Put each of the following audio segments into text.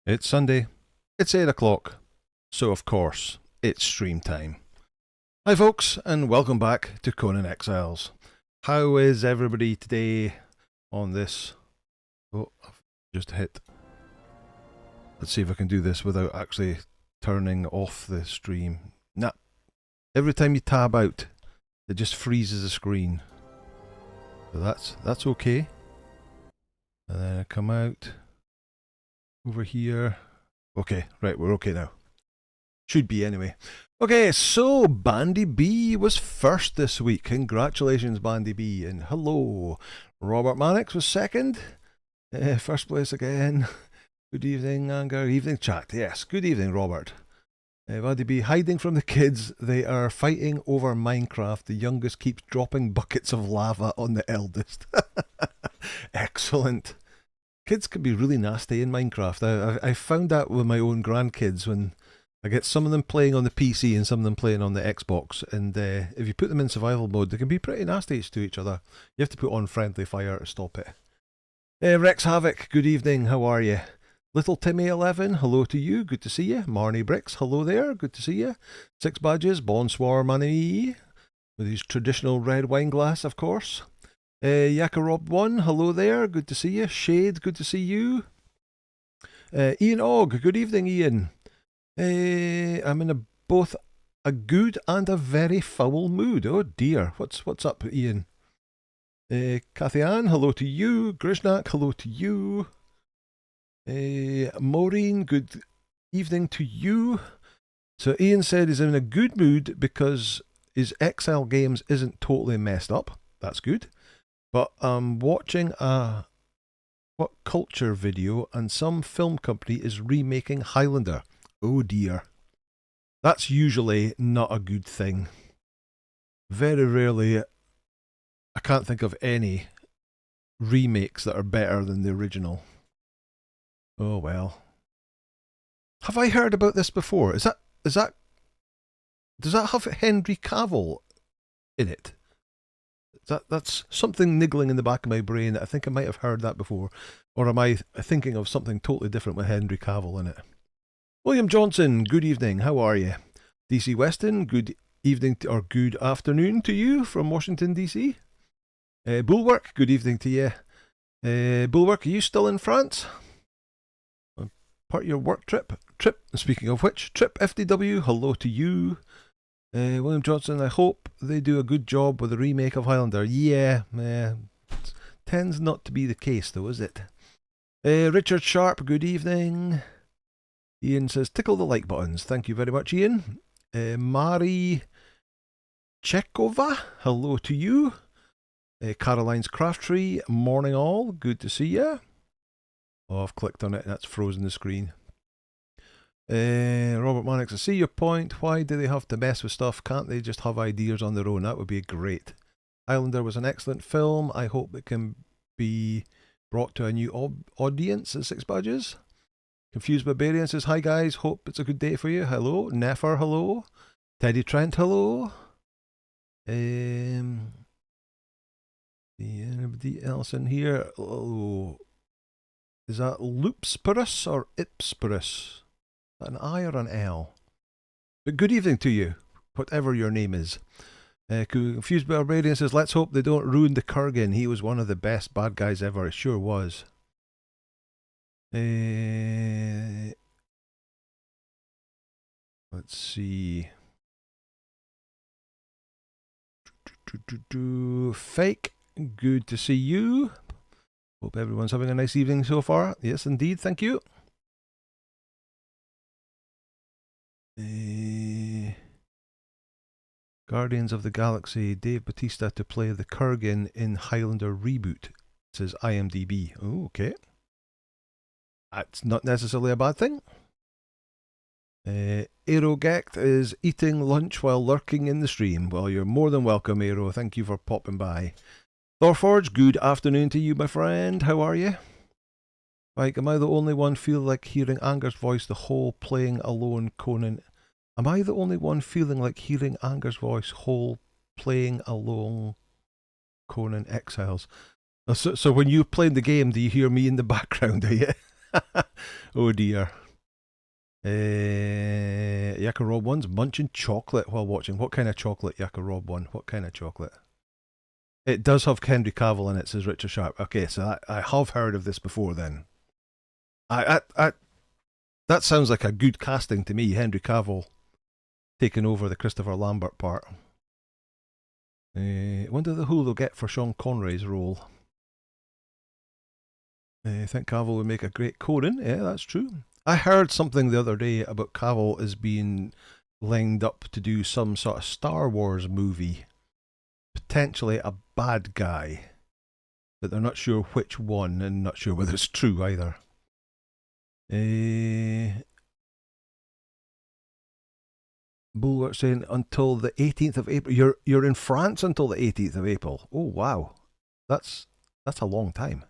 It's Sunday, it's 8 o'clock, so of course, it's stream time. Hi folks, and welcome back to Conan Exiles. How is everybody today on this? Oh, I've just hit. Let's see if I can do this without actually turning off the stream. Nah, every time you tab out, it just freezes the screen. So that's okay. And then I come out over here. Okay, right, we're okay now. Should be anyway. Okay, so Bandy B was first this week. Congratulations, Bandy B. And hello. Robert Mannix was second. First place again. Good evening, Anger. Evening chat. Yes, good evening, Robert. Bandy B, hiding from the kids. They are fighting over Minecraft. The youngest keeps dropping buckets of lava on the eldest. Excellent. Kids can be really nasty in Minecraft. I found that with my own grandkids when I get some of them playing on the PC and some of them playing on the Xbox. And if you put them in survival mode, they can be pretty nasty to each other. You have to put on friendly fire to stop it. Rex Havoc, good evening. How are you? Little Timmy 11, hello to you. Good to see you. Marnie Bricks, hello there. Good to see you. Six Badges, Bonsoir Mani, with his traditional red wine glass, of course. Yakarob 1, hello there, good to see you. Shade, good to see you. Ian Og, good evening, Ian. I'm in both a good and a very foul mood. Oh dear, what's up, Ian? Kathy Ann, hello to you. Grishnak, hello to you. Maureen, good evening to you. So Ian said he's in a good mood because his Exile Games isn't totally messed up. That's good. But I'm watching a what culture video and some film company is remaking Highlander. Oh dear. That's usually not a good thing. Very rarely, I can't think of any remakes that are better than the original. Oh well. Have I heard about this before? Does that have Henry Cavill in it? That's something niggling in the back of my brain. I think I might have heard that before. Or am I thinking of something totally different with Henry Cavill in it? William Johnson, good evening. How are you? DC Weston, good evening or good afternoon to you from Washington, DC. Bulwark, good evening to you. Bulwark, are you still in France? Part of your work trip? Speaking of which, Trip FDW, hello to you. William Johnson, I hope they do a good job with the remake of Highlander. Yeah, tends not to be the case though, is it? Richard Sharp, good evening. Ian says, tickle the like buttons. Thank you very much, Ian. Mari Chekova, hello to you. Caroline's Craft Tree, morning all, good to see you. Oh, I've clicked on it and that's frozen the screen. Robert Mannix, I see your point. Why do they have to mess with stuff? Can't they just have ideas on their own? That would be great. Highlander was an excellent film. I hope it can be brought to a new audience at Six Badges. Confused Barbarian says, hi guys, hope it's a good day for you. Hello. Nefer, hello. Teddy Trent, hello. Anybody else in here? Oh, is that Loopsperus or Ipsperus? An I or an L? But good evening to you, whatever your name is. Confused Barbarian says, let's hope they don't ruin the Kurgan. He was one of the best bad guys ever. It sure was. Let's see. Fake, good to see you. Hope everyone's having a nice evening so far. Yes, indeed. Thank you. Guardians of the Galaxy, Dave Bautista to play the Kurgan in Highlander reboot, says IMDb. Oh, okay. That's not necessarily a bad thing. Aerogect is eating lunch while lurking in the stream. Well, you're more than welcome, Aero. Thank you for popping by. Thorforge, good afternoon to you, my friend. How are you? Like, am I the only one feel like hearing Anger's voice the whole playing alone Conan? Am I the only one feeling like hearing Anger's voice whole playing alone Conan Exiles? So when you're playing the game, do you hear me in the background, do you? Oh dear. Yakka Rob one's munching chocolate while watching. What kind of chocolate, Yakka Rob one? What kind of chocolate? It does have Henry Cavill in it, says Richard Sharp. Okay, so I have heard of this before then. That sounds like a good casting to me, Henry Cavill taking over the Christopher Lambert part. Wonder who they'll get for Sean Connery's role. I think Cavill would make a great Conan. Yeah, that's true. I heard something the other day about Cavill as being lined up to do some sort of Star Wars movie. Potentially a bad guy. But they're not sure which one and not sure whether it's true either. Bulwark saying until the 18th of April. You're in France until the 18th of April. Oh wow. That's a long time.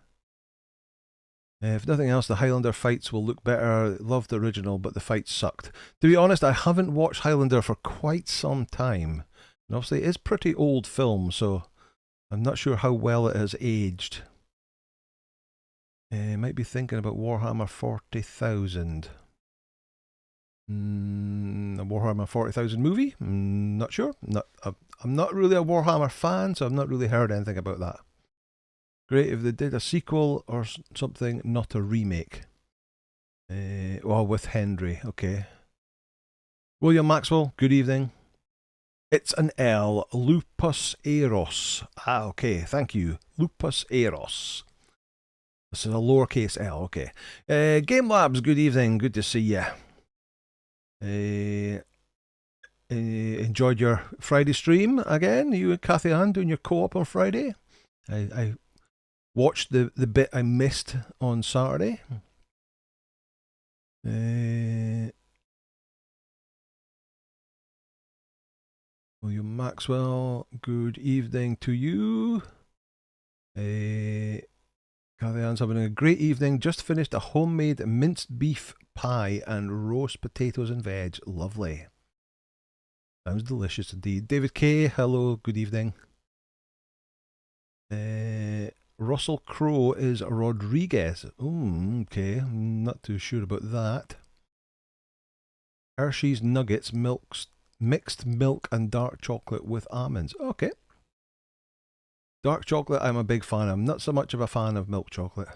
If nothing else, the Highlander fights will look better. Loved the original, but the fights sucked. To be honest, I haven't watched Highlander for quite some time. And obviously, it is pretty old film, so I'm not sure how well it has aged. Might be thinking about Warhammer 40,000. A Warhammer 40,000 movie? Not sure. I'm not really a Warhammer fan, so I've not really heard anything about that. Great if they did a sequel or something, not a remake. Well, with Henry, okay. William Maxwell, good evening. It's an L, Lupus Eros. Ah, okay, thank you. Lupus Eros. This is a lowercase L, okay. Game Labs, good evening, good to see you. Enjoyed your Friday stream again? You and Kathy Ann doing your co-op on Friday? I watched the bit I missed on Saturday. William Maxwell, good evening to you. Kathy Ann's having a great evening. Just finished a homemade minced beef pie and roast potatoes and veg. Lovely. Sounds delicious indeed. David K, hello, good evening. Russell Crowe is Rodriguez. Okay, I'm not too sure about that. Hershey's Nuggets, mixed milk and dark chocolate with almonds. Okay. Dark chocolate I'm a big fan. I'm not so much of a fan of milk chocolate.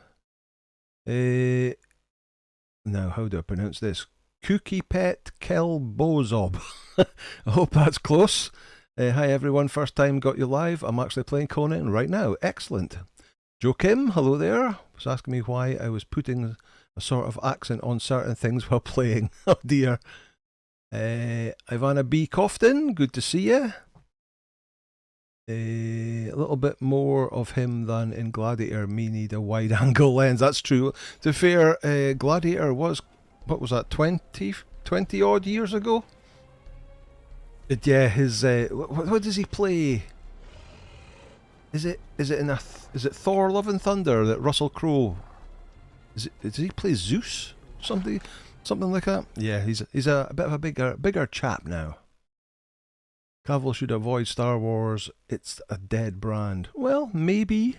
Now, how do I pronounce this? Cookie Pet Kelbozob. I hope that's close. Hi everyone, first time got you live. I'm actually playing Conan right now. Excellent. Joe Kim, hello there. Was asking me why I was putting a sort of accent on certain things while playing. Oh dear. Ivana B. Cofton, good to see you. A little bit more of him than in Gladiator. Me need a wide angle lens. That's true. To be fair, Gladiator was, what was that, 20 odd years ago? Yeah, his what does he play? Is it Thor: Love and Thunder that Russell Crowe? Does he play Zeus? Something like that. Yeah, he's a bit of a bigger chap now. Cavill should avoid Star Wars. It's a dead brand. Well, maybe.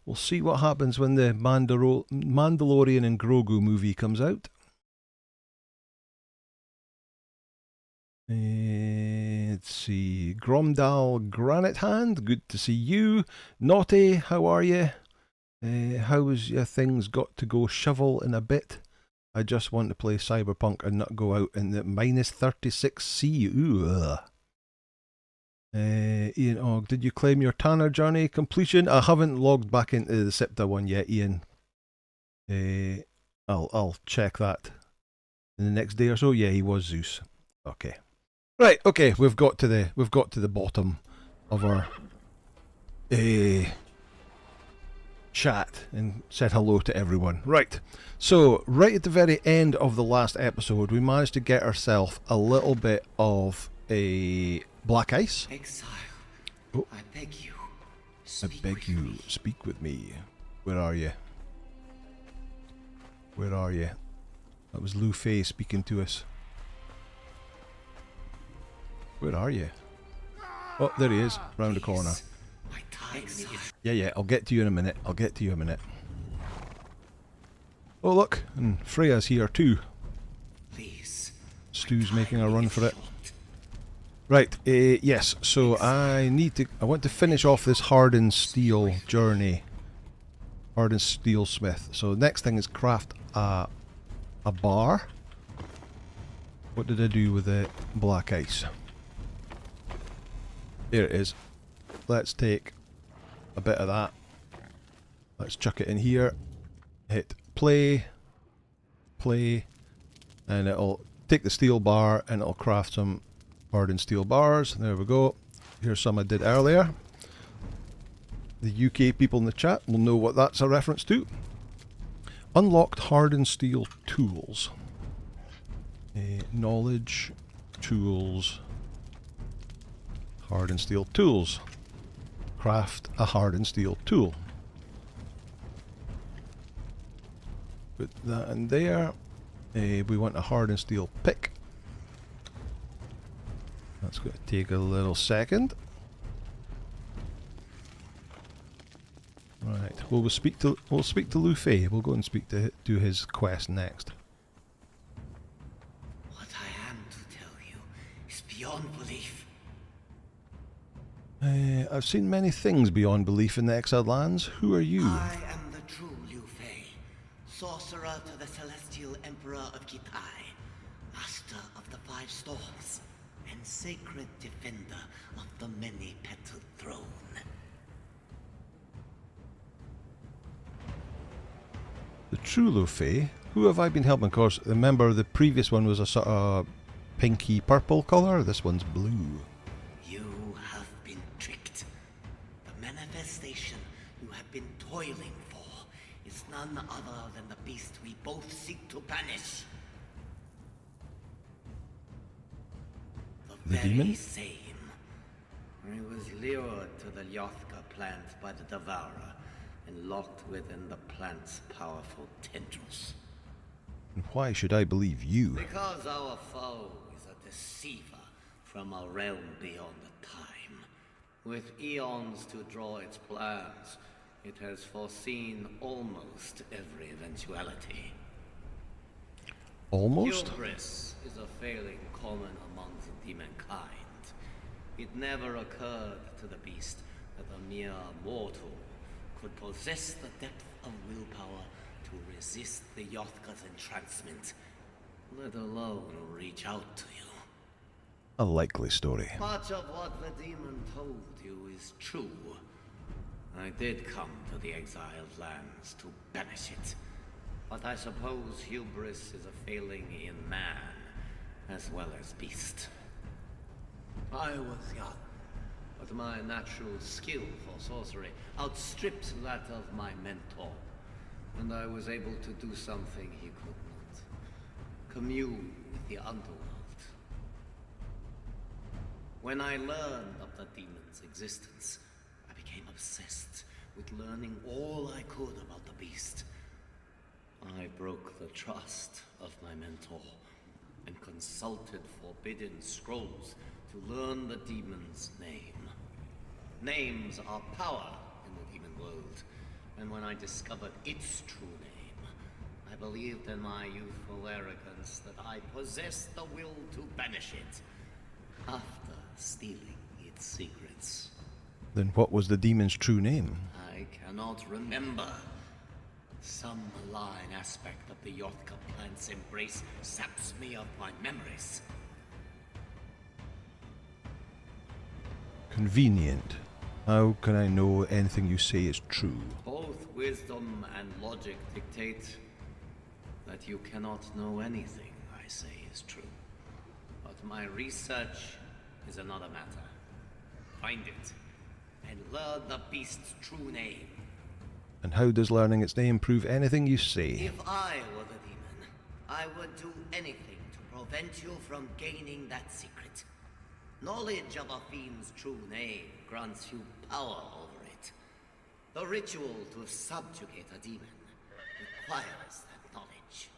We'll see what happens when the Mandalorian and Grogu movie comes out. Let's see. Gromdal Granite Hand, good to see you. Naughty, how are you? How's your things got to go shovel in a bit? I just want to play Cyberpunk and not go out in the minus 36C. Ooh. Ian Og, did you claim your Tanner journey completion? I haven't logged back into the SIPTA one yet, Ian. I'll check that in the next day or so. Yeah, he was Zeus. Okay. Right, okay, we've got to the bottom of our chat and said hello to everyone. Right, so right at the very end of the last episode, we managed to get ourselves a little bit of a black ice. Exile, oh. I beg you, speak with me. Where are you? Where are you? That was Liu Fei speaking to us. Where are you? Oh, there he is, round the corner. Yeah, I'll get to you in a minute. Oh, look, and Freya's here too. two's making a run for it. Right, yes, so I want to finish off this Hardened Steel journey. Hardened Steel Smith. So next thing is craft a bar. What did I do with the black ice? There it is. Let's take a bit of that. Let's chuck it in here. Hit play. Play. And it'll take the steel bar and it'll craft some hardened steel bars. There we go. Here's some I did earlier. The UK people in the chat will know what that's a reference to. Unlocked hardened steel tools. Knowledge, tools, hardened steel tools. Craft a hardened steel tool. Put that in there. We want a hardened steel pick. That's going to take a little second. Right, we'll speak to Liu Fei. We'll go and do his quest next. What I am to tell you is beyond belief. I've seen many things beyond belief in the Exiled Lands. Who are you? I am the true Liu Fei, sorcerer to the Celestial Emperor of Kitai, master of the Five Storms, and sacred defender of the many-petaled throne. The true Liu Fei? Who have I been helping? Of course, remember the previous one was a sort of pinky purple colour. This one's blue. You have been tricked. The manifestation you have been toiling for is none other than the beast we both seek to banish. The very demon? same. I was lured to the Yothka plant by the Devourer and locked within the plant's powerful tendrils. And why should I believe you? Because our foe is a deceiver from a realm beyond time. With eons to draw its plans, it has foreseen almost every eventuality. Almost? Hubris is a failing common among the demonkind. It never occurred to the beast that a mere mortal could possess the depth of willpower to resist the Yothka's entrancement, let alone reach out to you. A likely story. Much of what the demon told you is true. I did come to the Exiled Lands to banish it, but I suppose hubris is a failing in man, as well as beast. I was young, but my natural skill for sorcery outstripped that of my mentor, and I was able to do something he could not. Commune with the underworld. When I learned of the demon's existence, I became obsessed with learning all I could about the beast. I broke the trust of my mentor and consulted forbidden scrolls to learn the demon's name. Names are power in the demon world, and when I discovered its true name, I believed in my youthful arrogance that I possessed the will to banish it, after stealing its secrets. Then what was the demon's true name? I cannot remember. Some malign aspect of the Yothka plant's embrace saps me of my memories. Convenient. How can I know anything you say is true? Both wisdom and logic dictate that you cannot know anything I say is true. But my research is another matter. Find it, and learn the beast's true name. And how does learning its name prove anything you say? If I were the demon, I would do anything to prevent you from gaining that secret. Knowledge of a fiend's true name grants you power over it. The ritual to subjugate a demon requires that knowledge.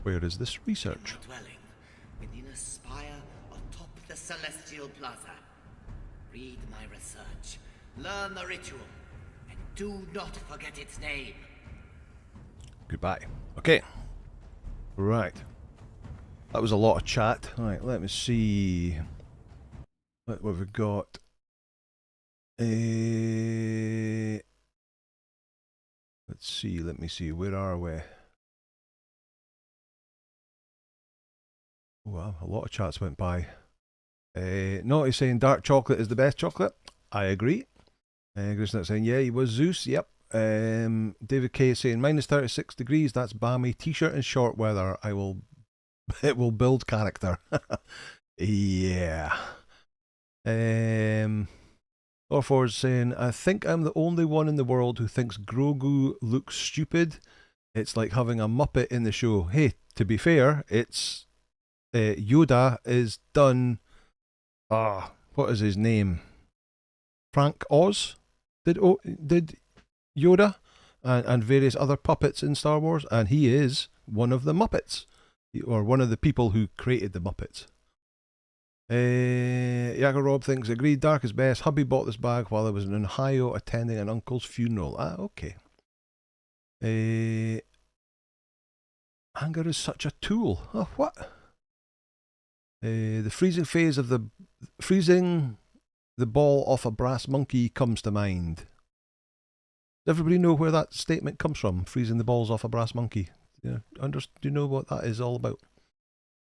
Where is this research? In my dwelling, within a spire atop the Celestial Plaza. Read my research, learn the ritual, and do not forget its name. Goodbye. Okay. Right. That was a lot of chat. Right, let me see. What have we got? Let's see, let me see. Where are we? Wow, a lot of chats went by. Naughty saying dark chocolate is the best chocolate. I agree. Grisnet saying, yeah, he was Zeus. Yep. David K saying minus 36 degrees. That's balmy. T-shirt in short weather. It will build character. Yeah. Orfor's saying, I think I'm the only one in the world who thinks Grogu looks stupid. It's like having a Muppet in the show. Hey, to be fair, it's Yoda is done. What is his name? Frank Oz did Yoda and various other puppets in Star Wars, and he is one of the Muppets, or one of the people who created the Muppets. Yaga Rob thinks, agreed, dark is best. Hubby bought this bag while I was in Ohio attending an uncle's funeral. Okay. Anger is such a tool. Oh, what? The freezing phase of the freezing the ball off a brass monkey comes to mind. Does everybody know where that statement comes from? Freezing the balls off a brass monkey. Do you know what that is all about?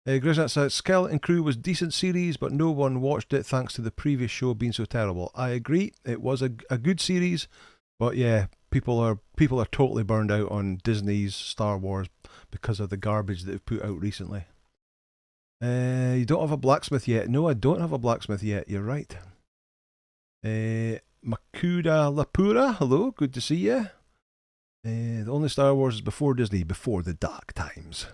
Grisnet says, Skeleton Crew was decent series, but no one watched it thanks to the previous show being so terrible. I agree, it was a good series, but yeah, people are totally burned out on Disney's Star Wars because of the garbage that they've put out recently. You don't have a blacksmith yet? No, I don't have a blacksmith yet. You're right. Makuda Lapura, hello, good to see you. The only Star Wars is before Disney, before the dark times.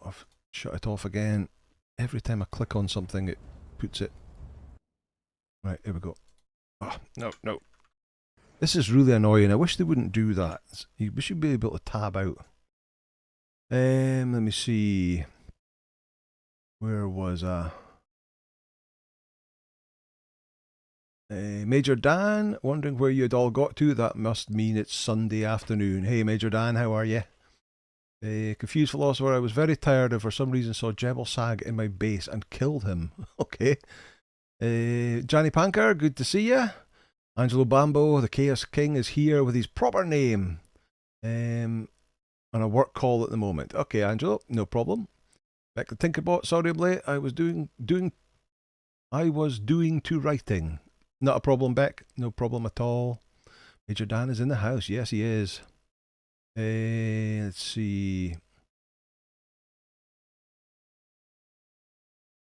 I've shut it off again. Every time I click on something, it puts it. Right, here we go. No. This is really annoying. I wish they wouldn't do that. We should be able to tab out. Let me see. Where was I? Major Dan, wondering where you'd all got to. That must mean it's Sunday afternoon. Hey, Major Dan, how are you? Confused Philosopher, I was very tired and for some reason saw Jebel Sag in my base and killed him. Okay. Johnny Panker, good to see you. Angelo Bambo, the Chaos King, is here with his proper name. On a work call at the moment. Okay, Angelo, no problem. Back to Tinkerbot, sorry I'm late. I was doing to writing. Not a problem, Beck. No problem at all. Major Dan is in the house. Yes, he is. Let's see.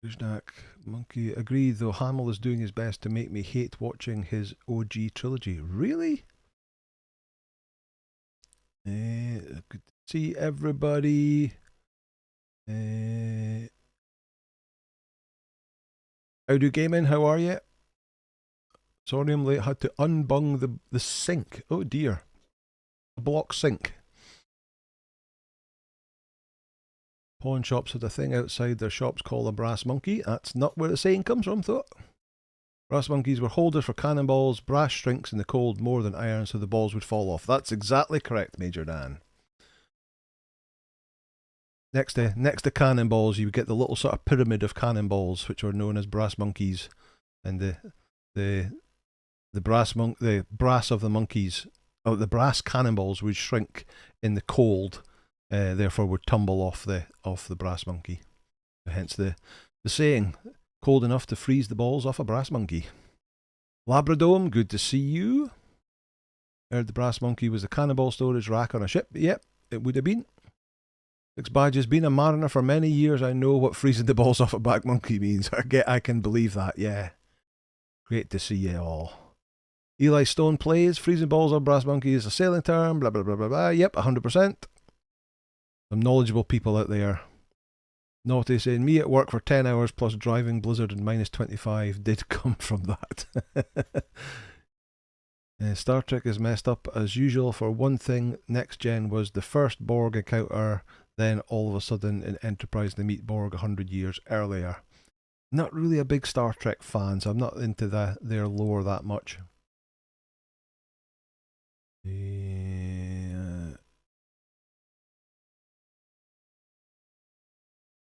Kuznak, Monkey, agree, though Hamill is doing his best to make me hate watching his OG trilogy. Really? Good to see everybody. Howdo Gaming, how are you? Sorry I'm late, had to unbung the sink. Oh dear. A block sink. Pawn shops had a thing outside their shops called a brass monkey. That's not where the saying comes from, though. Brass monkeys were holders for cannonballs. Brass shrinks in the cold more than iron, so the balls would fall off. That's exactly correct, Major Dan. Next to cannonballs, you would get the little sort of pyramid of cannonballs, which are known as brass monkeys, and the brass of the monkeys, or the brass cannonballs would shrink in the cold. Therefore would tumble off the brass monkey. Hence the saying, cold enough to freeze the balls off a brass monkey. Labradome, good to see you. Heard the brass monkey was the cannonball storage rack on a ship. Yep, it would have been. Six Badges, been a mariner for many years. I know what freezing the balls off a black monkey means. I can believe that, yeah. Great to see you all. Eli Stone plays, freezing balls on brass monkey is a sailing term, blah blah blah blah blah. Yep, 100%. Some knowledgeable people out there. Naughty saying, me at work for 10 hours plus driving blizzard and minus 25 did come from that. Star Trek is messed up as usual. For one thing, Next Gen was the first Borg encounter, then all of a sudden in Enterprise they meet Borg 100 years earlier. Not really a big Star Trek fan, so I'm not into their lore that much.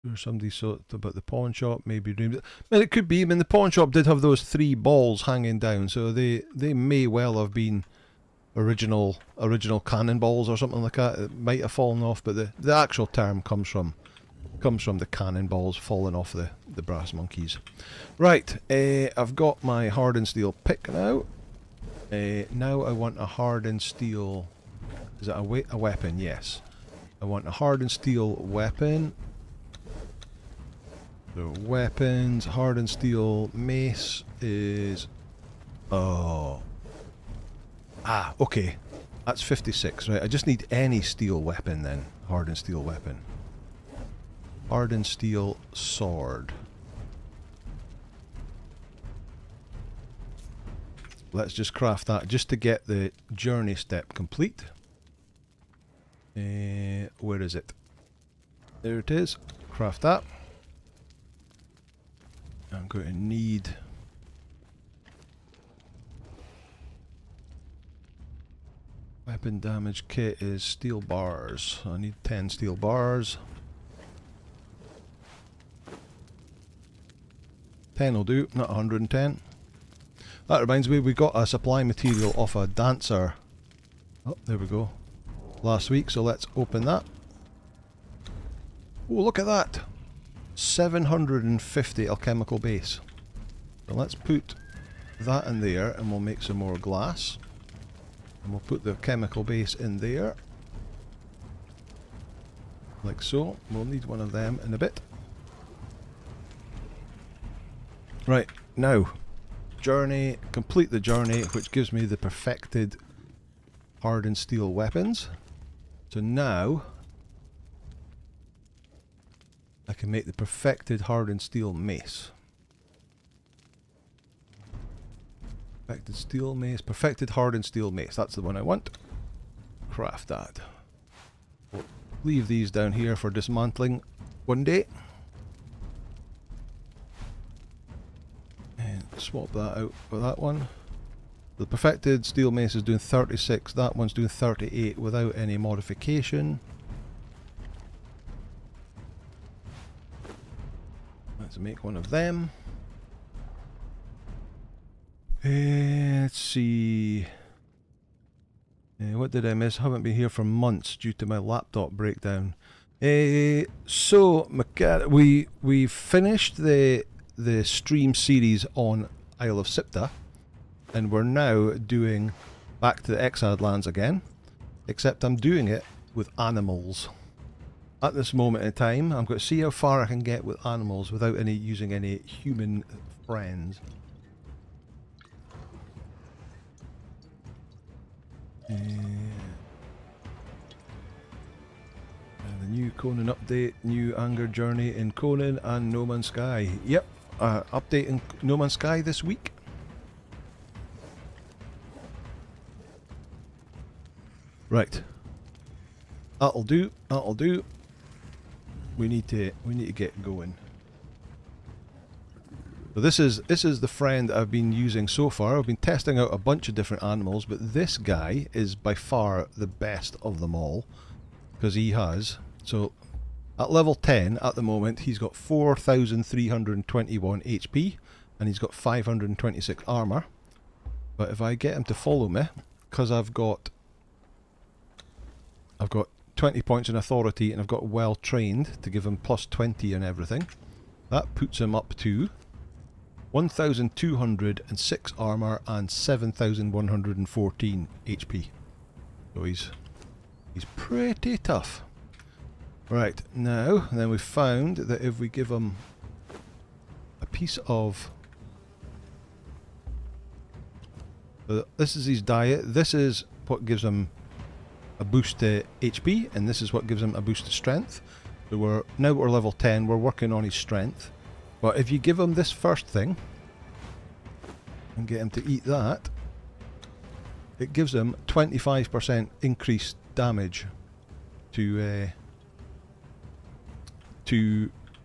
Or somebody saw it about the pawn shop, maybe dreamed it. I mean, it could be. I mean, the pawn shop did have those 3 balls hanging down, so they may well have been original cannonballs or something like that. It might have fallen off, but the actual term comes from the cannonballs falling off the brass monkeys. Right, I've got my hardened steel pick now. Now I want a hardened steel. Is it a weapon? Yes. I want a hardened steel weapon. So weapons, hardened steel mace is... Oh. Ah, okay. That's 56, right? I just need any steel weapon then. Hardened steel weapon. Hardened steel sword. Let's just craft that just to get the journey step complete. Where is it? There it is. Craft that. I'm going to need... Weapon damage kit is steel bars. I need 10 steel bars. 10 will do, not 110. That reminds me, we got a supply material off a dancer. Oh, there we go. Last week, so let's open that. Oh, look at that! 750 alchemical base. So let's put that in there and we'll make some more glass. And we'll put the chemical base in there. Like so. We'll need one of them in a bit. Right, now. Journey. Complete the journey, which gives me the perfected hardened steel weapons. So now I can make the perfected hardened steel mace. Perfected steel mace. Perfected hardened steel mace. That's the one I want. Craft that. We'll leave these down here for dismantling one day. And swap that out for that one. The perfected steel mace is doing 36. That one's doing 38 without any modification. Let's make one of them. Let's see. What did I miss? Haven't been here for months due to my laptop breakdown. So we finished the stream series on Isle of Sipta, and we're now doing Back to the Exiled Lands again, except I'm doing it with animals. At this moment in time, I'm going to see how far I can get with animals without using any human friends. The new Conan update, new anger journey in Conan and No Man's Sky. Yep, update in No Man's Sky this week. Right, that'll do. That'll do. We need to get going. So this is the friend I've been using so far. I've been testing out a bunch of different animals, but this guy is by far the best of them all, because he has, so at level 10 at the moment he's got 4,321 HP and he's got 526 armor. But if I get him to follow me, because I've got 20 points in authority and I've got well trained to give him plus 20 and everything, that puts him up to 1,206 armor and 7,114 HP. So he's pretty tough. Right, now, and then we found that if we give him a piece of... this is his diet, this is what gives him a boost to HP, and this is what gives him a boost to strength. So now we're level 10, we're working on his strength. But if you give him this first thing and get him to eat that, it gives him 25% increased damage to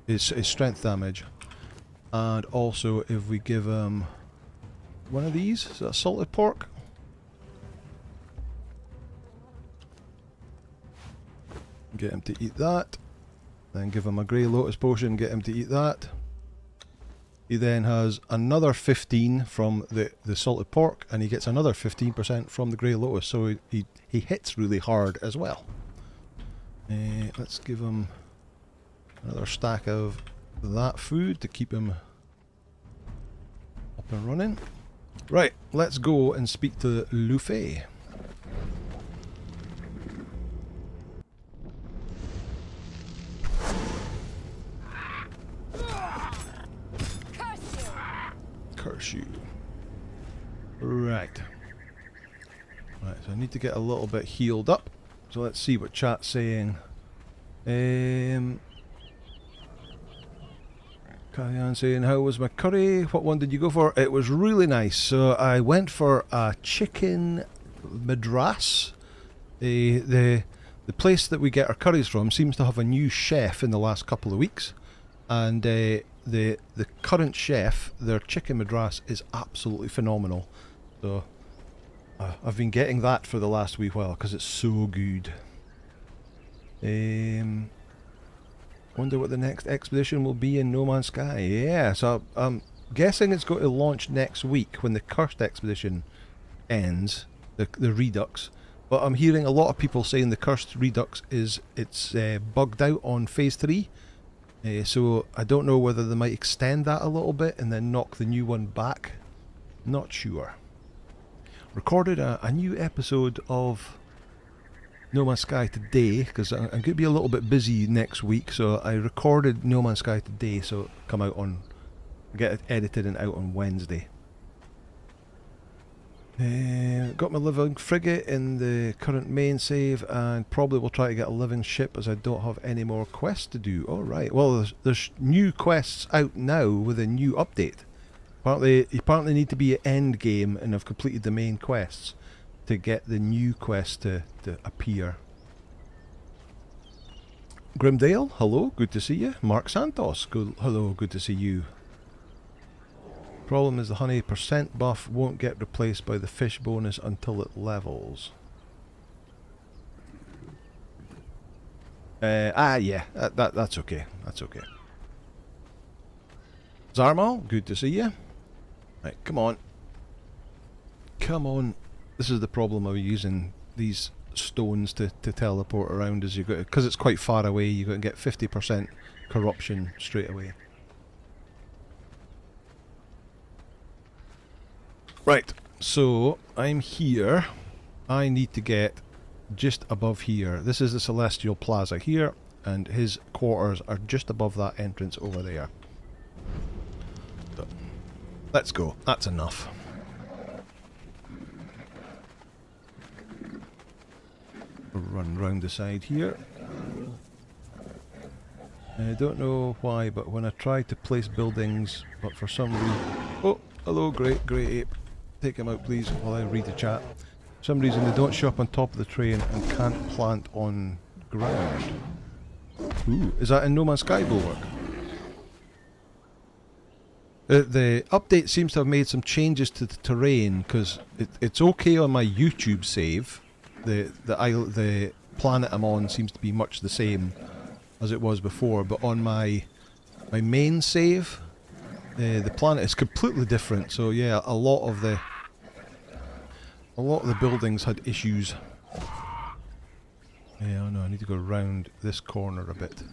his strength damage. And also if we give him one of these, is that salted pork? Get him to eat that. Then give him a grey lotus potion, get him to eat that. He then has another 15 from the salted pork, and he gets another 15% from the grey lotus, so he hits really hard as well. Let's give him another stack of that food to keep him up and running. Right, let's go and speak to Liu Fei. Curse you. Right. Right, so I need to get a little bit healed up. So let's see what chat's saying. Carry on saying, how was my curry? What one did you go for? It was really nice. So I went for a chicken madras. The place that we get our curries from seems to have a new chef in the last couple of weeks. And the current chef, their chicken madras is absolutely phenomenal. So I've been getting that for the last wee while because it's so good. Wonder what the next expedition will be in No Man's Sky. Yeah, so I'm guessing it's going to launch next week when the Cursed expedition ends, the Redux. But I'm hearing a lot of people saying the Cursed Redux it's bugged out on Phase 3. So I don't know whether they might extend that a little bit and then knock the new one back. Not sure. Recorded a new episode of No Man's Sky today because I'm going to be a little bit busy next week. So I recorded No Man's Sky today, so it'll come out get it edited and out on Wednesday. Got my living frigate in the current main save, and probably will try to get a living ship as I don't have any more quests to do. Alright, well there's new quests out now with a new update. You apparently need to be at end game and have completed the main quests to get the new quest to appear. Grimdale, hello, good to see you. Mark Santos, hello, good to see you. Problem is the honey percent buff won't get replaced by the fish bonus until it levels. Yeah, that's okay. That's okay. Zarmal, good to see you. Right, come on. Come on. This is the problem of using these stones to teleport around, is because it's quite far away, you've got to get 50% corruption straight away. Right, so I'm here. I need to get just above here. This is the Celestial Plaza here, and his quarters are just above that entrance over there. So, let's go. That's enough. Run round the side here. I don't know why, but when I try to place buildings, but for some reason... Oh, hello, grey ape. Take him out, please, while I read the chat. For some reason they don't show up on top of the train and can't plant on ground. Ooh, is that in No Man's Sky Bulwark? The update seems to have made some changes to the terrain, because it's okay on my YouTube save. The planet I'm on seems to be much the same as it was before, but on my main save, the planet is completely different. So yeah, a lot of the buildings had issues. Yeah, oh no, I need to go around this corner a bit.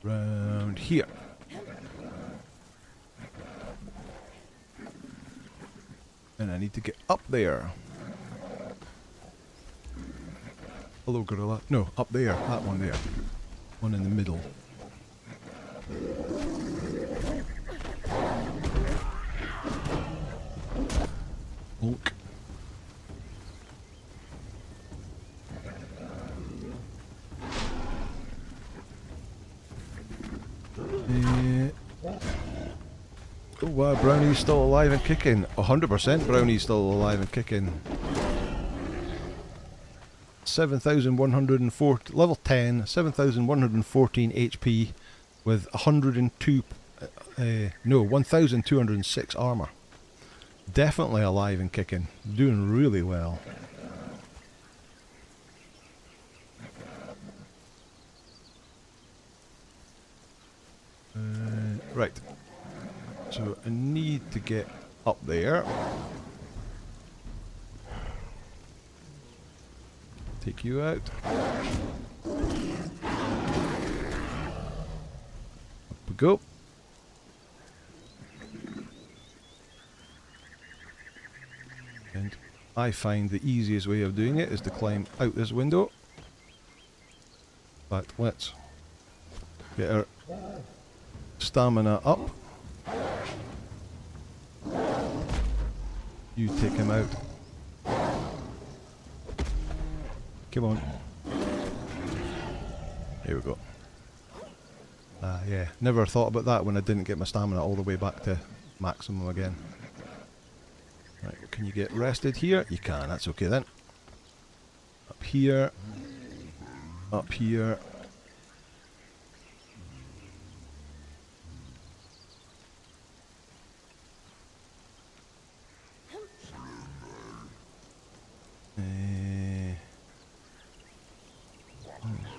Round here. And I need to get up there. Hello, gorilla. No, up there. That one there. One in the middle. Hulk. Oh wow, Brownie's still alive and kicking. 100% Brownie's still alive and kicking. 7,104, level 10, 7,114 HP with 1,206 armor. Definitely alive and kicking. Doing really well. Right. So I need to get up there. Take you out. Up we go. And I find the easiest way of doing it is to climb out this window. But let's get our stamina up. You take him out. Come on. Here we go. Yeah, never thought about that when I didn't get my stamina all the way back to maximum again. Right, can you get rested here? You can, that's okay then. Up here. Up here.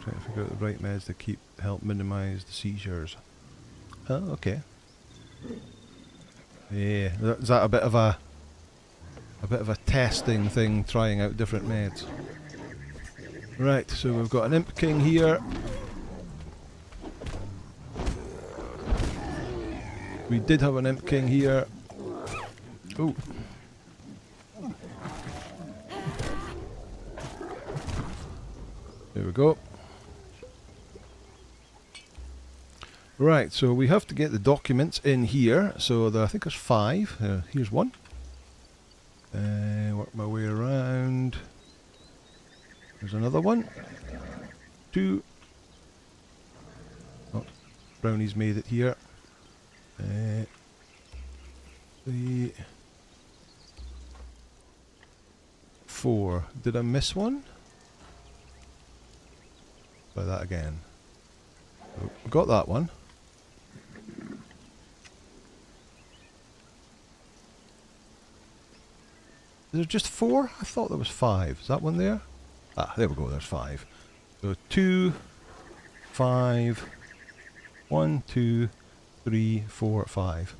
Trying to figure out the right meds to help minimise the seizures. Oh, okay. Yeah, is that a bit of a testing thing, trying out different meds? Right, so we've got an Imp King here. We did have an Imp King here. Oh. There we go. Right, so we have to get the documents in here. So I think there's 5. Here's one. Work my way around. There's another one. 2. Oh, Brownie's made it here. 3. 4. Did I miss one? Try that again. So we got that one. Is there just 4? I thought there was 5. Is that one there? Ah, there we go, there's 5. So 2, 5, 1, 2, 3, 4, 5.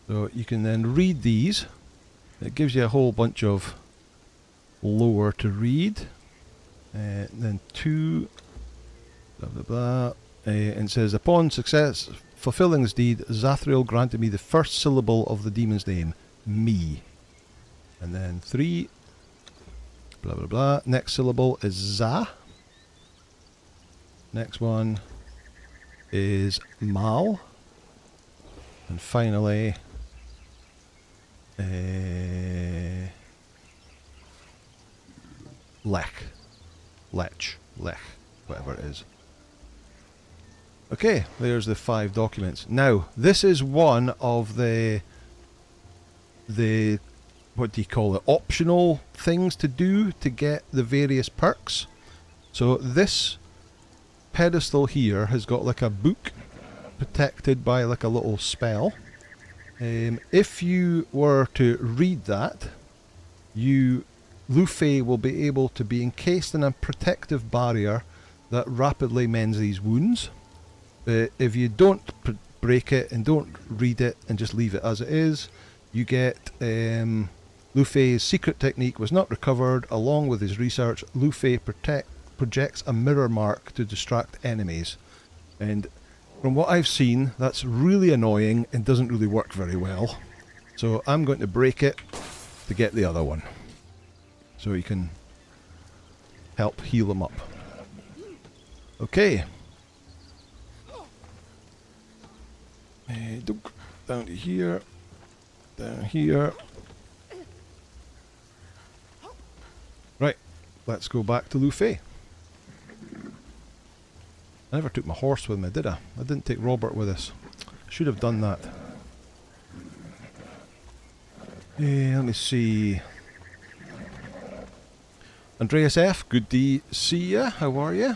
So you can then read these. It gives you a whole bunch of lore to read. Then 2, blah blah blah. And it says, upon success fulfilling this deed, Zathriel granted me the first syllable of the demon's name, me. And then 3, blah blah blah. Next syllable is Za. Next one is Mal. And finally, Lech, whatever it is. Okay, there's the 5 documents. Now, this is one of the what do you call it, optional things to do to get the various perks. So this pedestal here has got like a book protected by like a little spell. If you were to read that, Liu Fei will be able to be encased in a protective barrier that rapidly mends these wounds. If you don't break it and don't read it and just leave it as it is, you get Liu Fei's secret technique was not recovered. Along with his research, Liu Fei projects a mirror mark to distract enemies. And from what I've seen, that's really annoying and doesn't really work very well. So I'm going to break it to get the other one, so you can help heal him up. Okay. Down to here. Down here. Right, let's go back to Liu Fei. I never took my horse with me, did I? I didn't take Robert with us. Should have done that. Let me see. Andreas F, good to see ya. How are ya?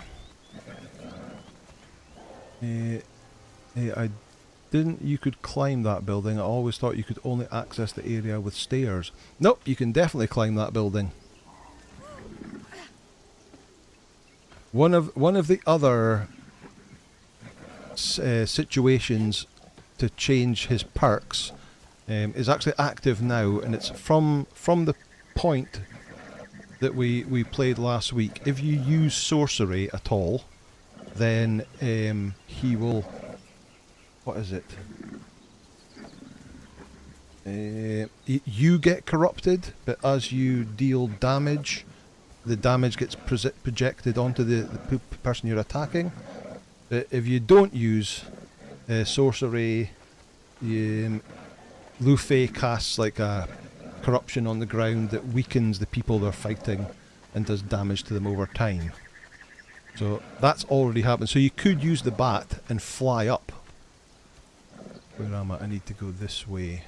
I didn't. You could climb that building. I always thought you could only access the area with stairs. Nope, you can definitely climb that building. One of the other situations to change his perks is actually active now, and it's from the point that we played last week. If you use sorcery at all, then he will... What is it? You get corrupted, but as you deal damage, the damage gets projected onto the person you're attacking. But if you don't use sorcery, Liu Fei casts like a corruption on the ground that weakens the people they're fighting and does damage to them over time. So that's already happened. So you could use the bat and fly up. Where am I? I need to go this way.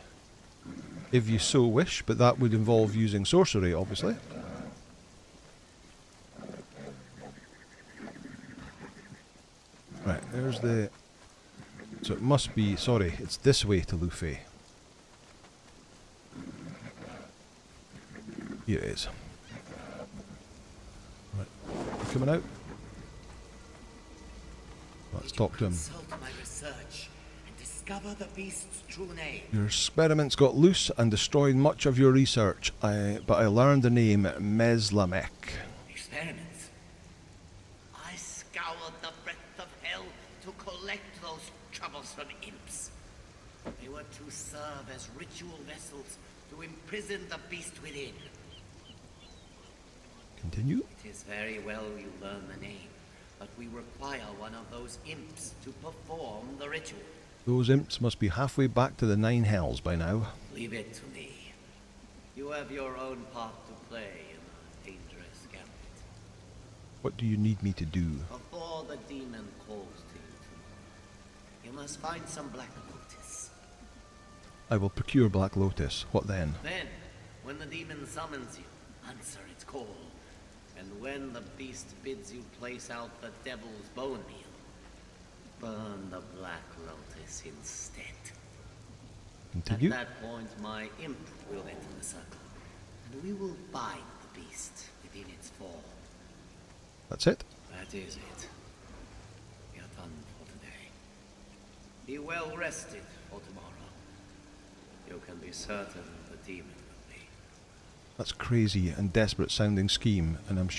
If you so wish, but that would involve using sorcery, obviously. Right, there's the... So it must be... Sorry, it's this way to Liu Fei. Here it is. Right, you coming out? Let's talk to him. The beast's true name. Your experiments got loose and destroyed much of your research, but I learned the name Meslamek. Experiments? I scoured the breadth of hell to collect those troublesome imps. They were to serve as ritual vessels to imprison the beast within. Continue. It is very well you learn the name, but we require one of those imps to perform the ritual. Those imps must be halfway back to the 9 hells by now. Leave it to me. You have your own part to play in a dangerous gambit. What do you need me to do? Before the demon calls to you tomorrow, you must find some black lotus. I will procure Black Lotus. What then? Then, when the demon summons you, answer its call. And when the beast bids you place out the devil's bone meal, burn the Black Lotus instead. Continue. At that point, my imp will enter the circle, and we will bind the beast within its fall. That's it? That is it. We are done for today. Be well rested for tomorrow. You can be certain the demon will be. That's crazy and desperate sounding scheme, and I'm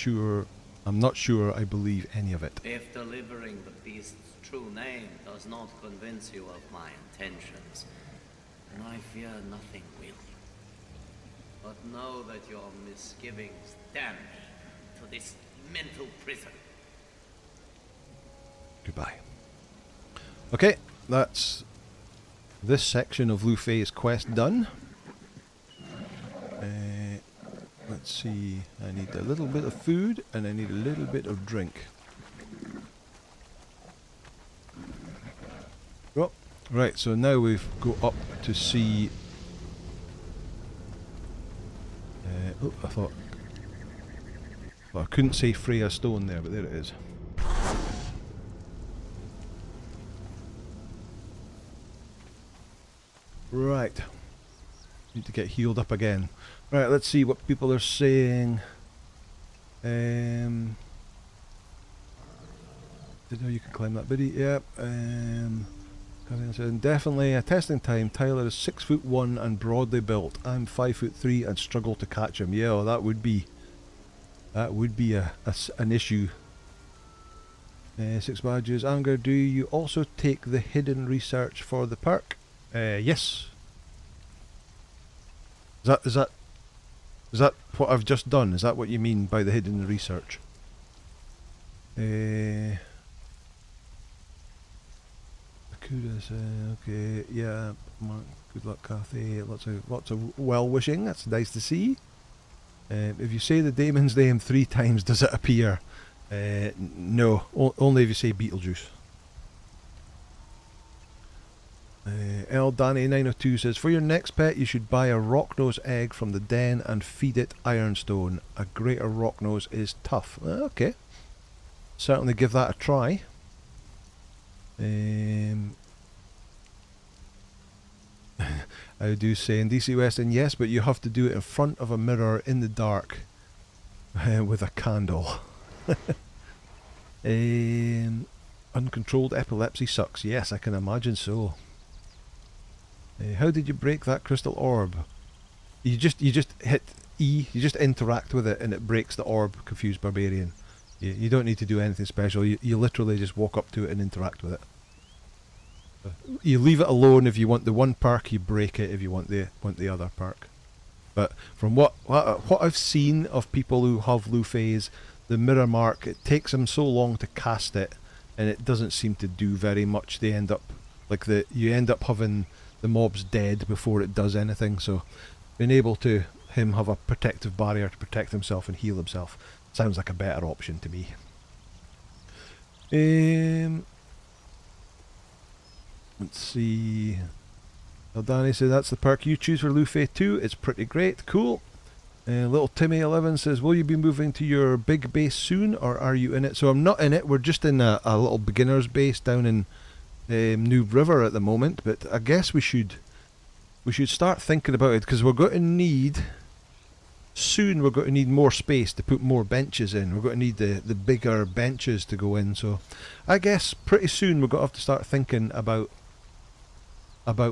not sure I believe any of it. If delivering the beast's true name does not convince you of my intentions, then I fear nothing will. But know that your misgivings damn me to this mental prison. Goodbye. Okay, that's this section of Liu Fei's quest done. Let's see, I need a little bit of food and I need a little bit of drink. Oh, right, so now we've go up to see... oh, I thought... Well, I couldn't say Freya Stone there, but there it is. Right. Need to get healed up again. Right, let's see what people are saying. Didn't know you could climb that biddy. Yep. Definitely a testing time. Tyler is 6'1" and broadly built. I'm 5'3" and struggle to catch him. Yeah, well, that would be an issue. 6 badges. Anger, do you also take the hidden research for the perk? Yes. Is that what I've just done? Is that what you mean by the hidden research? Kudos, okay, yeah. Mark, good luck, Kathy. Lots of well wishing. That's nice to see. If you say the demon's name 3 times, does it appear? No, only if you say Beetlejuice. L Danny 902 says, for your next pet you should buy a rocknose egg from the den and feed it ironstone. A greater rocknose is tough. Okay, certainly give that a try. I do say in DC Western, yes, but you have to do it in front of a mirror in the dark with a candle. Uncontrolled epilepsy sucks. Yes, I can imagine so. How did you break that crystal orb? You just hit E, you just interact with it and it breaks the orb, Confused Barbarian. You don't need to do anything special, you literally just walk up to it and interact with it. You leave it alone if you want the one perk, you break it if you want the other perk. But from what I've seen of people who have Liu Fei's, the mirror mark, it takes them so long to cast it and it doesn't seem to do very much. They end up you end up having the mobs dead before it does anything, so being able to him have a protective barrier to protect himself and heal himself sounds like a better option to me. Let's see. Danny said that's the perk you choose for Liu Fei 2. It's pretty great. Cool. Little Timmy11 says, will you be moving to your big base soon, or are you in it? So I'm not in it. We're just in a little beginner's base down in New River at the moment, but I guess we should start thinking about it, because we're going to need more space to put more benches in. We're going to need the bigger benches to go in, so I guess pretty soon we're going to have to start thinking about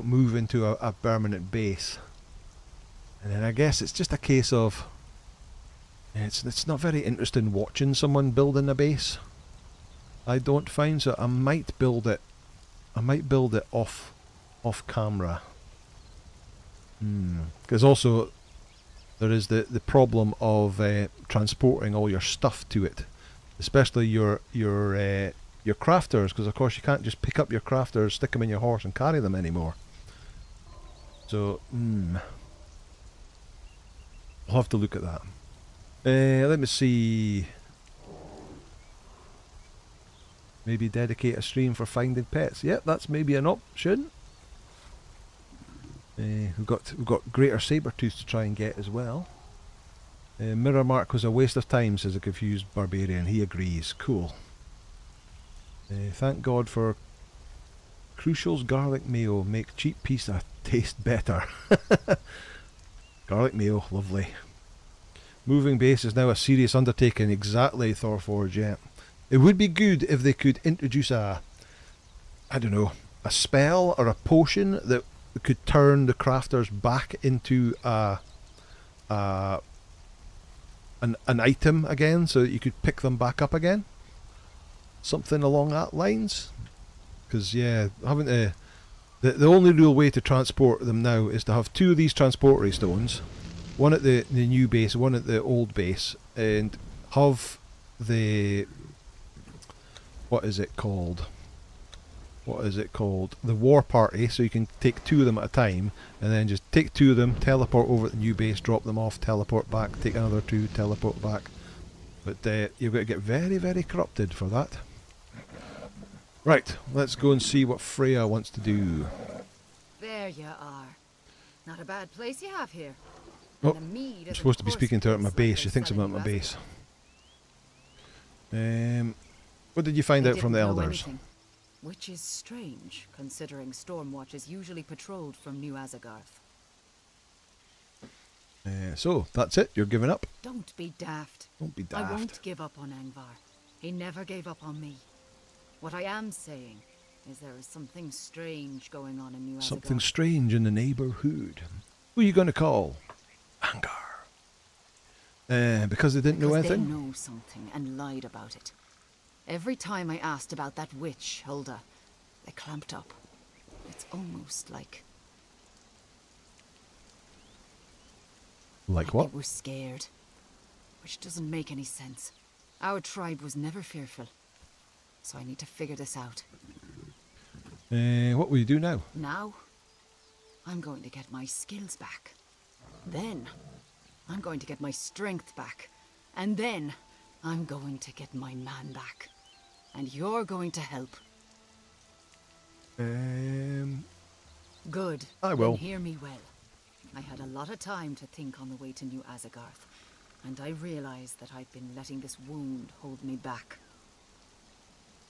moving to a permanent base. And then I guess it's just a case of it's not very interesting watching someone building a base, I don't find, so I might build it off camera. Because also there is the problem of transporting all your stuff to it, especially your crafters, because of course you can't just pick up your crafters, stick them in your horse and carry them anymore. So I'll have to look at that. Let me see. Maybe dedicate a stream for finding pets. Yep, that's maybe an option. We've got Greater Sabertooth to try and get as well. Mirror Mark was a waste of time, says a Confused Barbarian. He agrees. Cool. Thank God for Crucial's garlic mayo. Make cheap pizza taste better. Garlic mayo, lovely. Moving base is now a serious undertaking. Exactly, Thorforge, yeah. It would be good if they could introduce I don't know, a spell or a potion that could turn the crafters back into an item again, so that you could pick them back up again. Something along that lines. Because yeah, having to the only real way to transport them now is to have two of these transportery stones, one at the new base, one at the old base, and have the what is it called, the war party, so you can take two of them at a time, and then just take two of them, teleport over to the new base, drop them off, teleport back, take another two, teleport back. But you've got to get very, very corrupted for that. Right, let's go and see what Freya wants to do. There you are. Not a bad place you have here. Oh, I'm supposed to be speaking to her at my base. She thinks I'm at my base. What did you find out from the elders? Which is strange, considering Stormwatch is usually patrolled from New Azagarth. So, that's it? You're giving up? Don't be daft. Don't be daft. I won't give up on Angvar. He never gave up on me. What I am saying is there is something strange going on in New Azagarth. Something strange in the neighbourhood. Who are you going to call? Angar. Because they didn't know anything? They know something and lied about it. Every time I asked about that witch, Hulda, they clamped up. It's almost like... Like what? They were scared. Which doesn't make any sense. Our tribe was never fearful. So I need to figure this out. What will you do now? Now? I'm going to get my skills back. Then, I'm going to get my strength back. And then, I'm going to get my man back. And you're going to help. Good. I will. Then hear me well. I had a lot of time to think on the way to New Azagarth, and I realized that I'd been letting this wound hold me back.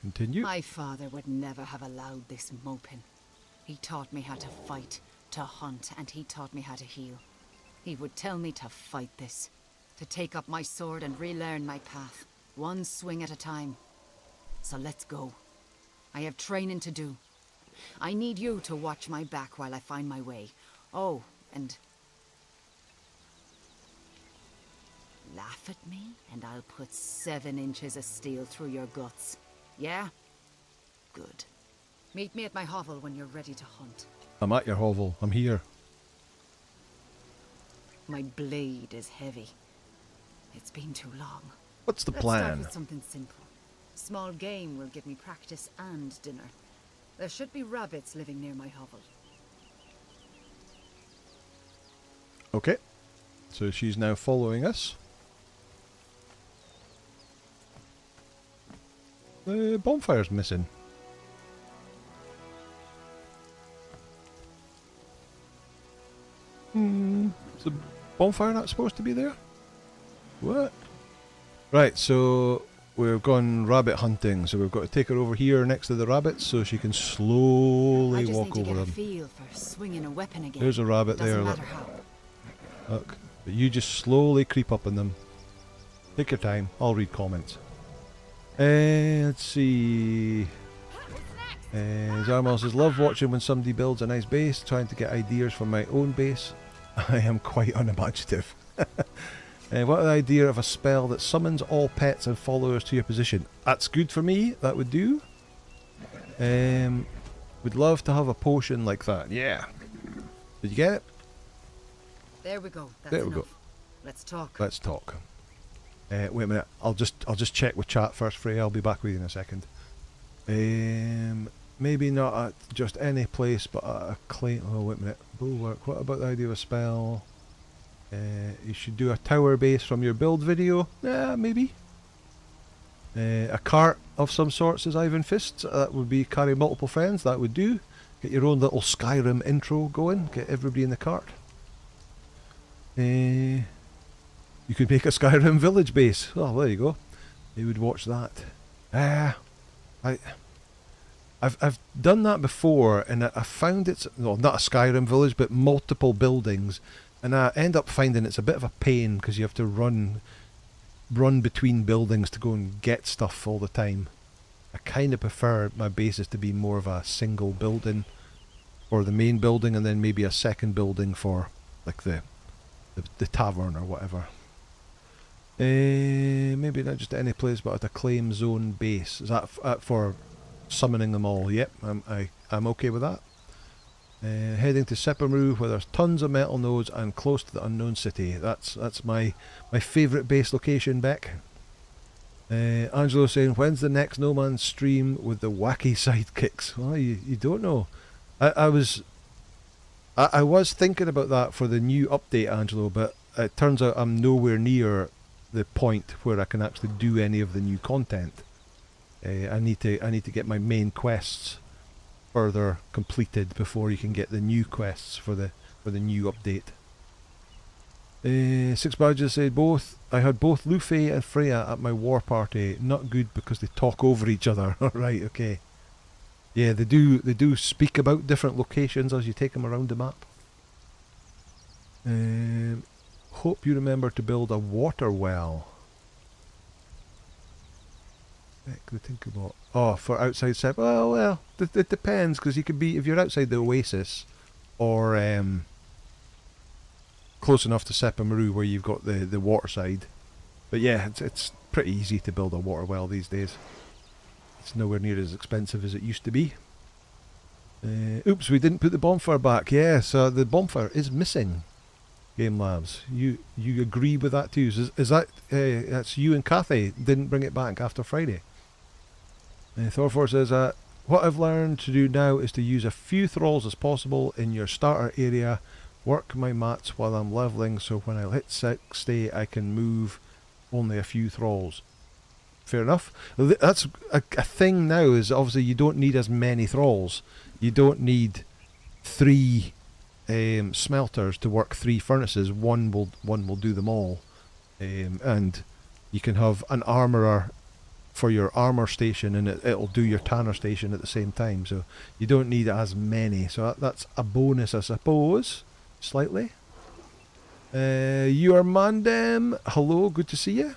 Continue. My father would never have allowed this moping. He taught me how to fight, to hunt, and he taught me how to heal. He would tell me to fight this, to take up my sword and relearn my path, one swing at a time. So let's go. I have training to do. I need you to watch my back while I find my way. Oh, and... laugh at me, and I'll put 7 inches of steel through your guts. Yeah? Good. Meet me at my hovel when you're ready to hunt. I'm at your hovel. I'm here. My blade is heavy. It's been too long. What's the Let's start plan? with something simple. Small game will give me practice and dinner. There should be rabbits living near my hovel. Okay. So she's now following us. The bonfire's missing. Is the bonfire not supposed to be there? What? Right, so we've gone rabbit hunting, so we've got to take her over here next to the rabbits so she can slowly I just walk need over to get them. a feel for swinging a weapon again. There's a rabbit Doesn't there, matter look. how. Look. But you just slowly creep up on them. Take your time, I'll read comments. Let's see. Zarmal says, love watching when somebody builds a nice base, trying to get ideas for my own base. I am quite unimaginative. What the idea of a spell that summons all pets and followers to your position? That's good for me, that would do. Would love to have a potion like that, yeah. Did you get it? There we go. That's There we enough. go. Let's talk. Let's talk. Wait a minute, I'll just check with chat first, Freya. I'll be back with you in a second. Maybe not at just any place, but at a claim. Oh, wait a minute. Bulwark. What about the idea of a spell? You should do a tower base from your build video. Yeah, maybe. A cart of some sort, says Ivan Fists. That would be carry multiple friends. That would do. Get your own little Skyrim intro going. Get everybody in the cart. You could make a Skyrim village base. Oh, there you go. You would watch that. I've done that before, and I found it's, well, not a Skyrim village, but multiple buildings, and I end up finding it's a bit of a pain because you have to run between buildings to go and get stuff all the time. I kind of prefer my bases to be more of a single building, or the main building, and then maybe a second building for like the tavern or whatever. Maybe not just any place, but at a claim zone base. Is that for summoning them all? Yep, I'm okay with that. Heading to Sepamaru, where there's tons of metal nodes and close to the unknown city. That's my favourite base location, Beck. Angelo saying, when's the next No Man's stream with the wacky sidekicks? Well, you don't know. I was thinking about that for the new update, Angelo, but it turns out I'm nowhere near the point where I can actually do any of the new content. I need to get my main quests further completed before you can get the new quests for the new update. Six Badges said both. I had both Liu Fei and Freya at my war party. Not good because they talk over each other. Right, okay. Yeah, they do speak about different locations as you take them around the map. Hope you remember to build a water well. The Tinkerbot. Oh, for outside Sep. Oh well, it depends, because you could be, if you're outside the Oasis, or close enough to Sepamaru where you've got the water side. But yeah, it's pretty easy to build a water well these days. It's nowhere near as expensive as it used to be. Oops, we didn't put the bonfire back. Yeah, so the bonfire is missing. Game Labs, you agree with that too? Is that that's you and Kathy didn't bring it back after Friday? Thorfor says, what I've learned to do now is to use a few thralls as possible in your starter area, work my mats while I'm leveling, so when I hit 60 I can move only a few thralls. Fair enough. That's a thing now, is obviously you don't need as many thralls. You don't need 3 smelters to work 3 furnaces. One will do them all, and you can have an armourer for your armour station, and it'll do your tanner station at the same time, so you don't need as many. So that's a bonus, I suppose, slightly. You are Mandem, hello, good to see you.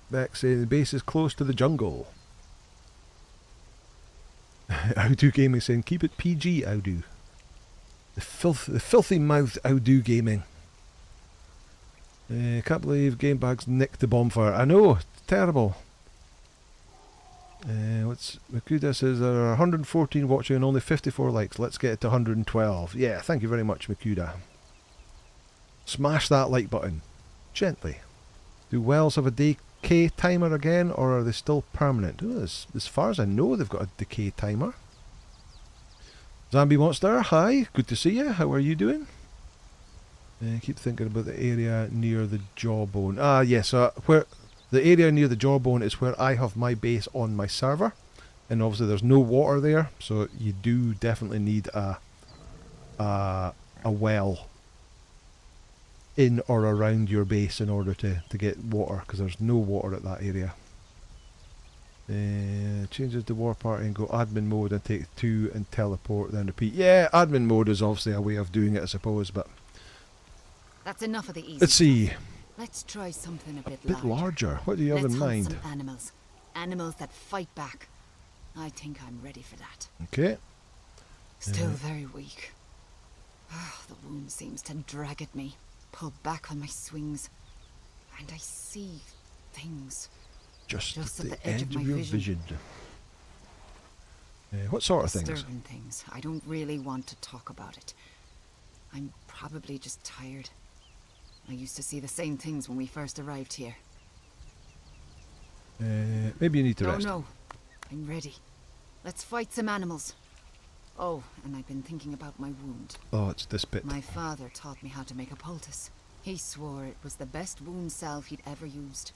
Beck saying the base is close to the jungle. Outdo Gaming saying, keep it PG, Outdo. The filthy mouthed Outdo Gaming. Can't believe Game Bags nicked the bonfire. I know, it's terrible. What's Makuda says there are 114 watching and only 54 likes. Let's get it to 112. Yeah, thank you very much, Makuda. Smash that like button. Gently. Do wells have a decay timer again, or are they still permanent? Oh, as far as I know, they've got a decay timer. Zombie Monster, hi. Good to see you. How are you doing? Keep thinking about the area near the jawbone. Ah, yes. Where the area near the jawbone is where I have my base on my server, and obviously there's no water there, so you do definitely need a well in or around your base in order to get water, because there's no water at that area. Changes the war party and go admin mode and take 2 and teleport, then repeat. Yeah, admin mode is obviously a way of doing it, I suppose, but That's enough of the easy. let's see. Let's try something a bit larger. What do you have in mind? Some animals. Animals that fight back. I think I'm ready for that. Okay. Still very weak. The wound seems to drag at me, pull back on my swings, and I see things. Just at at the edge of my your vision. What sort of things? Disturbing things. I don't really want to talk about it. I'm probably just tired. I used to see the same things when we first arrived here. Maybe you need to rest. Oh no, I'm ready. Let's fight some animals. Oh, and I've been thinking about my wound. Oh, it's this bit. My father taught me how to make a poultice. He swore it was the best wound salve he'd ever used.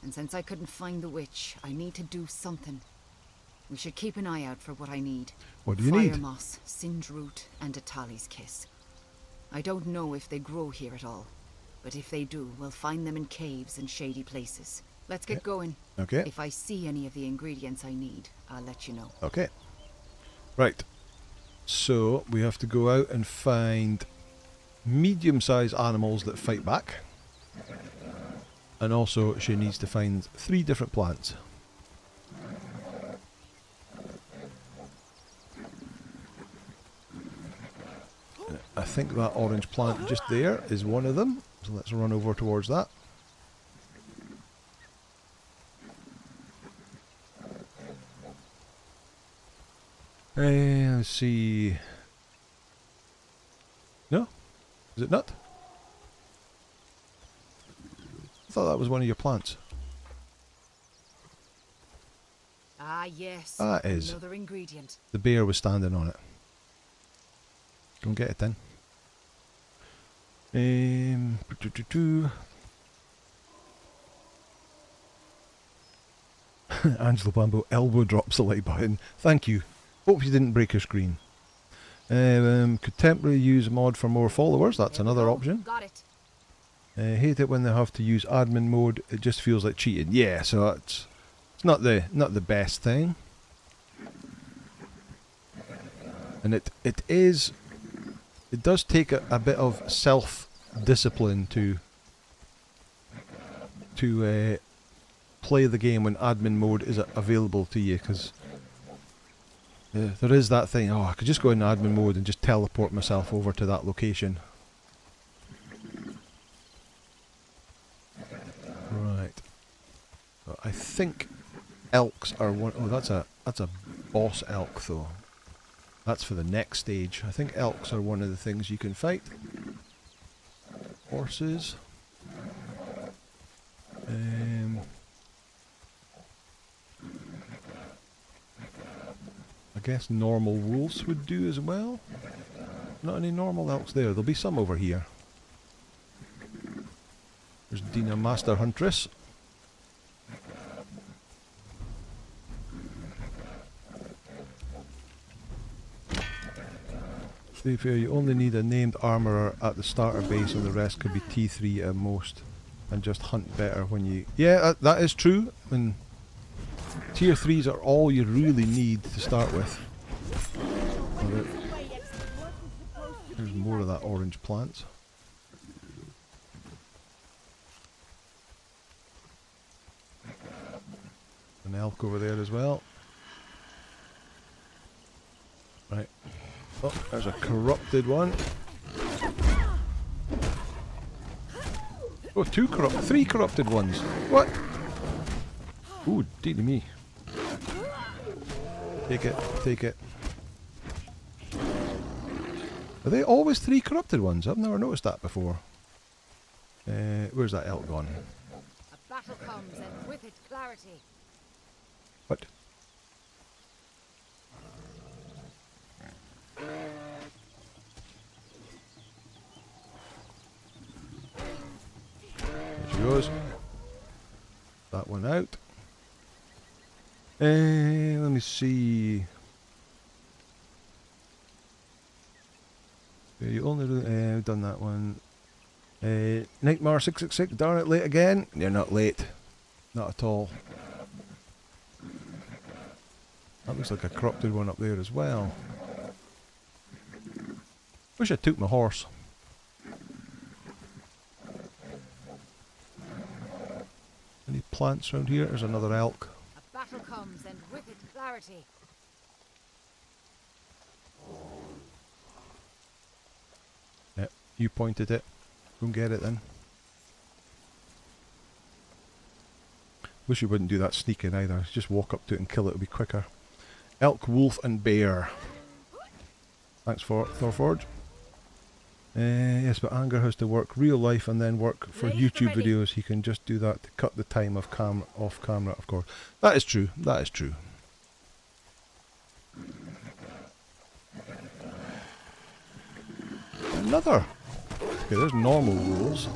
And since I couldn't find the witch, I need to do something. We should keep an eye out for what I need. What do you Fire need? moss, singe root, and a tally's kiss. I don't know if they grow here at all, but if they do, we'll find them in caves and shady places. Let's get going. Okay. If I see any of the ingredients I need, I'll let you know. Okay. Right. So we have to go out and find medium-sized animals that fight back. And also she needs to find 3 different plants. I think that orange plant just there is one of them. So let's run over towards that. Let's see. No? Is it not? I thought that was one of your plants. Ah, yes. That is. Another ingredient. The bear was standing on it. Go and get it then. Angelo Bambo elbow drops the like button. Thank you. Hope you didn't break your screen. Could temporarily use mod for more followers. That's There we another go. option. Got it. Hate it when they have to use admin mode. It just feels like cheating. Yeah, so it's not the best thing. And it does take a bit of self-discipline to play the game when admin mode is available to you, because there is that thing, oh, I could just go in admin mode and just teleport myself over to that location. Right. So I think elks are one. Oh, that's a boss elk though. That's for the next stage. I think elks are one of the things you can fight. Horses. I guess normal wolves would do as well. Not any normal elks there. There'll be some over here. There's Dina Master Huntress. To be fair, you only need a named armourer at the starter base and the rest could be T3 at most. And just hunt better when you... Yeah, that is true. And tier 3s are all you really need to start with. There's more of that orange plant. An elk over there as well. Right. Oh, there's a corrupted one. Oh, three corrupted ones. What? Ooh, dearie me. Take it, take it. Are they always three corrupted ones? I've never noticed that before. Where's that elk gone? A battle comes, and with it clarity. What? There she goes. That one out. Let me see. You only we've done that one. Nightmare 666, darn it, late again. You're not late. Not at all. That looks like a corrupted one up there as well. Wish I took my horse. Any plants around here? There's another elk. A battle comes, and with it clarity. Yep, you pointed it. Go and get it then. Wish you wouldn't do that sneaking either. Just walk up to it and kill it, it'll be quicker. Elk, wolf and bear. Thanks for Thorforge. Yes, but Anger has to work real life and then work for YouTube videos. He can just do that to cut the time of off camera, of course. That is true. That is true. Another. Okay, there's normal wolves.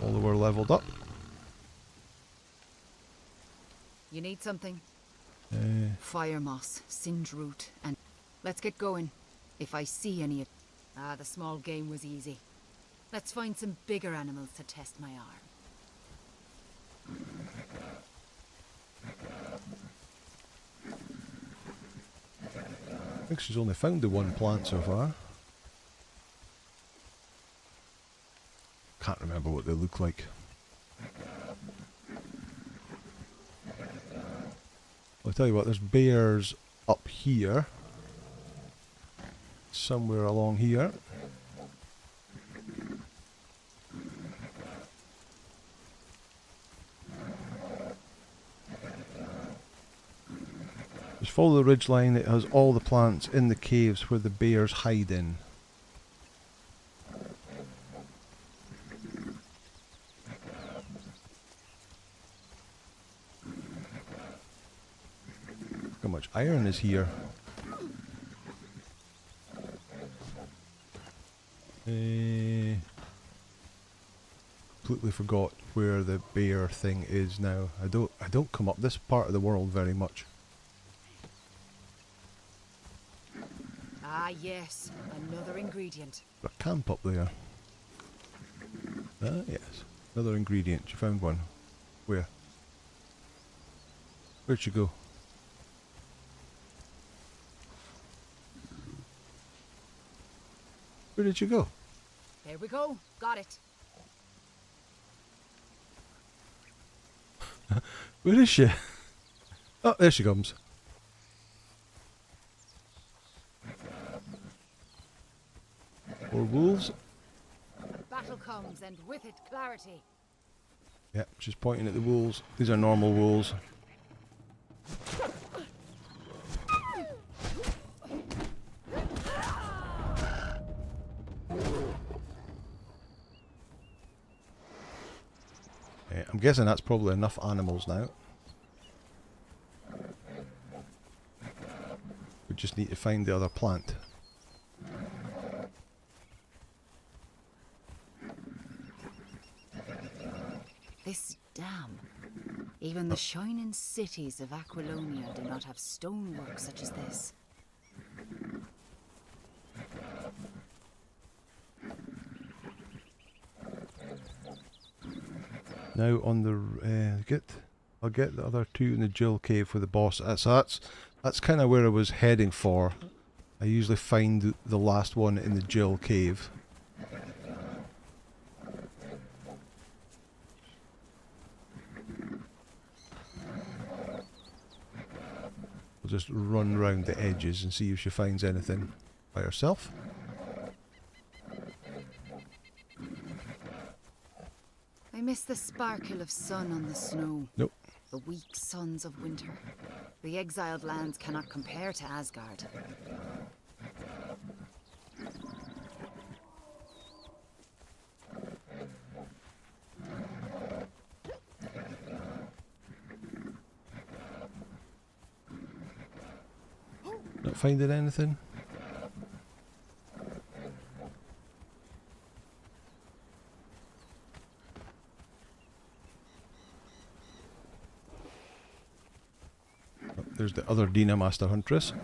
All were leveled up. You need something? Fire moss, singe root, and let's get going. If I see any... Ah, the small game was easy. Let's find some bigger animals to test my arm. I think she's only found the one plant so far. Can't remember what they look like. I'll tell you what, there's bears up here. Somewhere along here. Just follow the ridgeline, it has all the plants in the caves where the bears hide in. Look how much iron is here. Completely forgot where the bear thing is now. I don't come up this part of the world very much. Ah, yes. Another ingredient. A camp up there. Ah, yes. Another ingredient. You found one. Where? Where'd you go? Where did you go? There we go. Got it. Where is she? Oh, there she comes. More wolves. Battle comes, and with it clarity. Yep, she's pointing at the wolves. These are normal wolves. I'm guessing that's probably enough animals now. We just need to find the other plant. This dam. Even the shining cities of Aquilonia do not have stonework such as this. Now on the I'll get the other two in the Jhil cave for the boss. So that's kind of where I was heading for. I usually find the last one in the Jhil cave. just run round the edges and see if she finds anything by herself. I miss the sparkle of sun on the snow. Nope. The weak suns of winter. The exiled lands cannot compare to Asgard. Not finding anything? Oh, there's the other Dina Master Huntress.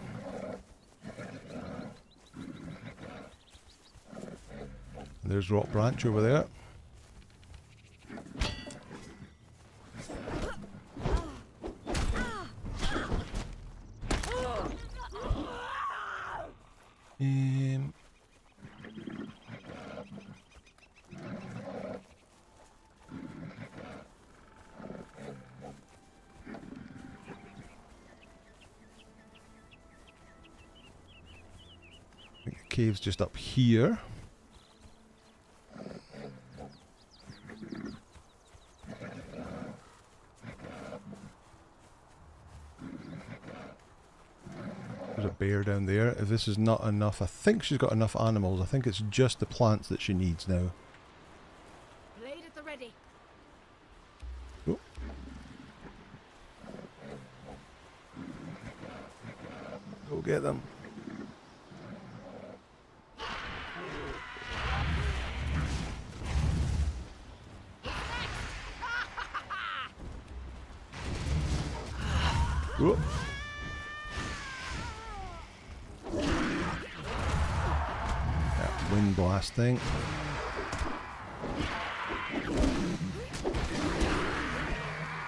And there's Rock Branch over there. I think the cave's just up here. There's a bear down there. If this is not enough, I think she's got enough animals. I think it's just the plants that she needs now. Blade at the ready. Oh. Go get them. Whoop. That wind blast thing.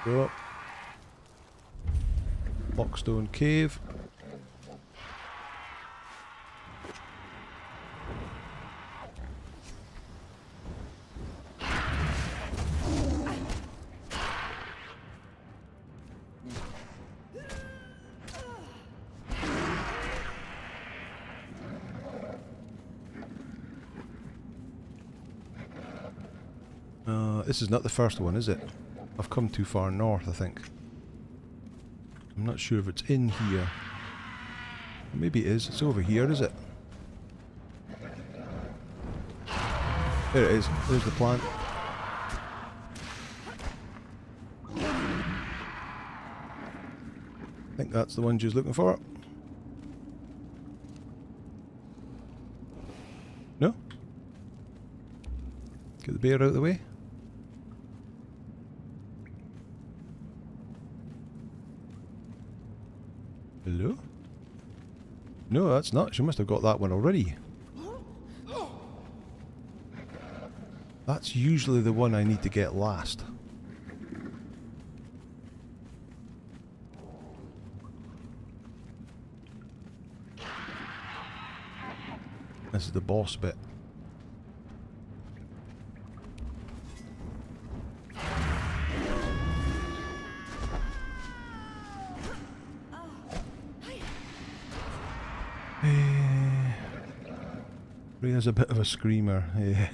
Go. Lockstone cave. This is not the first one, is it? I've come too far north, I think. I'm not sure if it's in here. Maybe it is. It's over here, is it? There it is. There's the plant. I think that's the one she's looking for. No? Get the bear out of the way. Hello? No, that's not. She must have got that one already. That's usually the one I need to get last. This is the boss bit. Freya's a bit of a screamer. Yeah.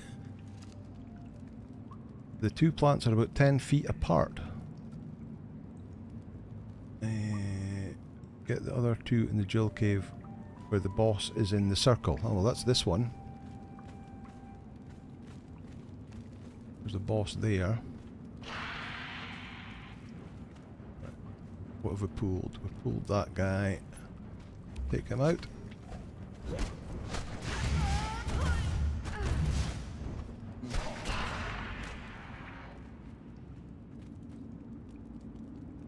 The two plants are about 10 feet apart. Get the other two in the Jhil cave where the boss is in the circle. Oh, well, that's this one. There's the boss there. What have we pulled? We've pulled that guy. Take him out.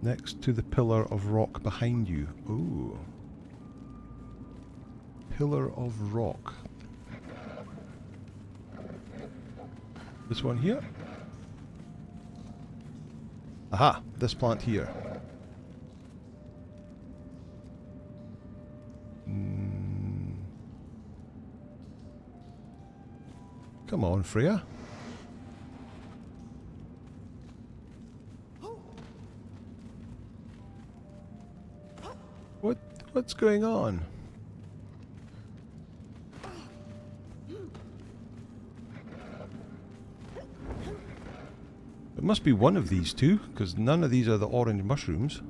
Next to the pillar of rock behind you. Ooh. Pillar of rock. This one here. Aha! This plant here. Come on, Freya. What's going on? It must be one of these two, because none of these are the orange mushrooms.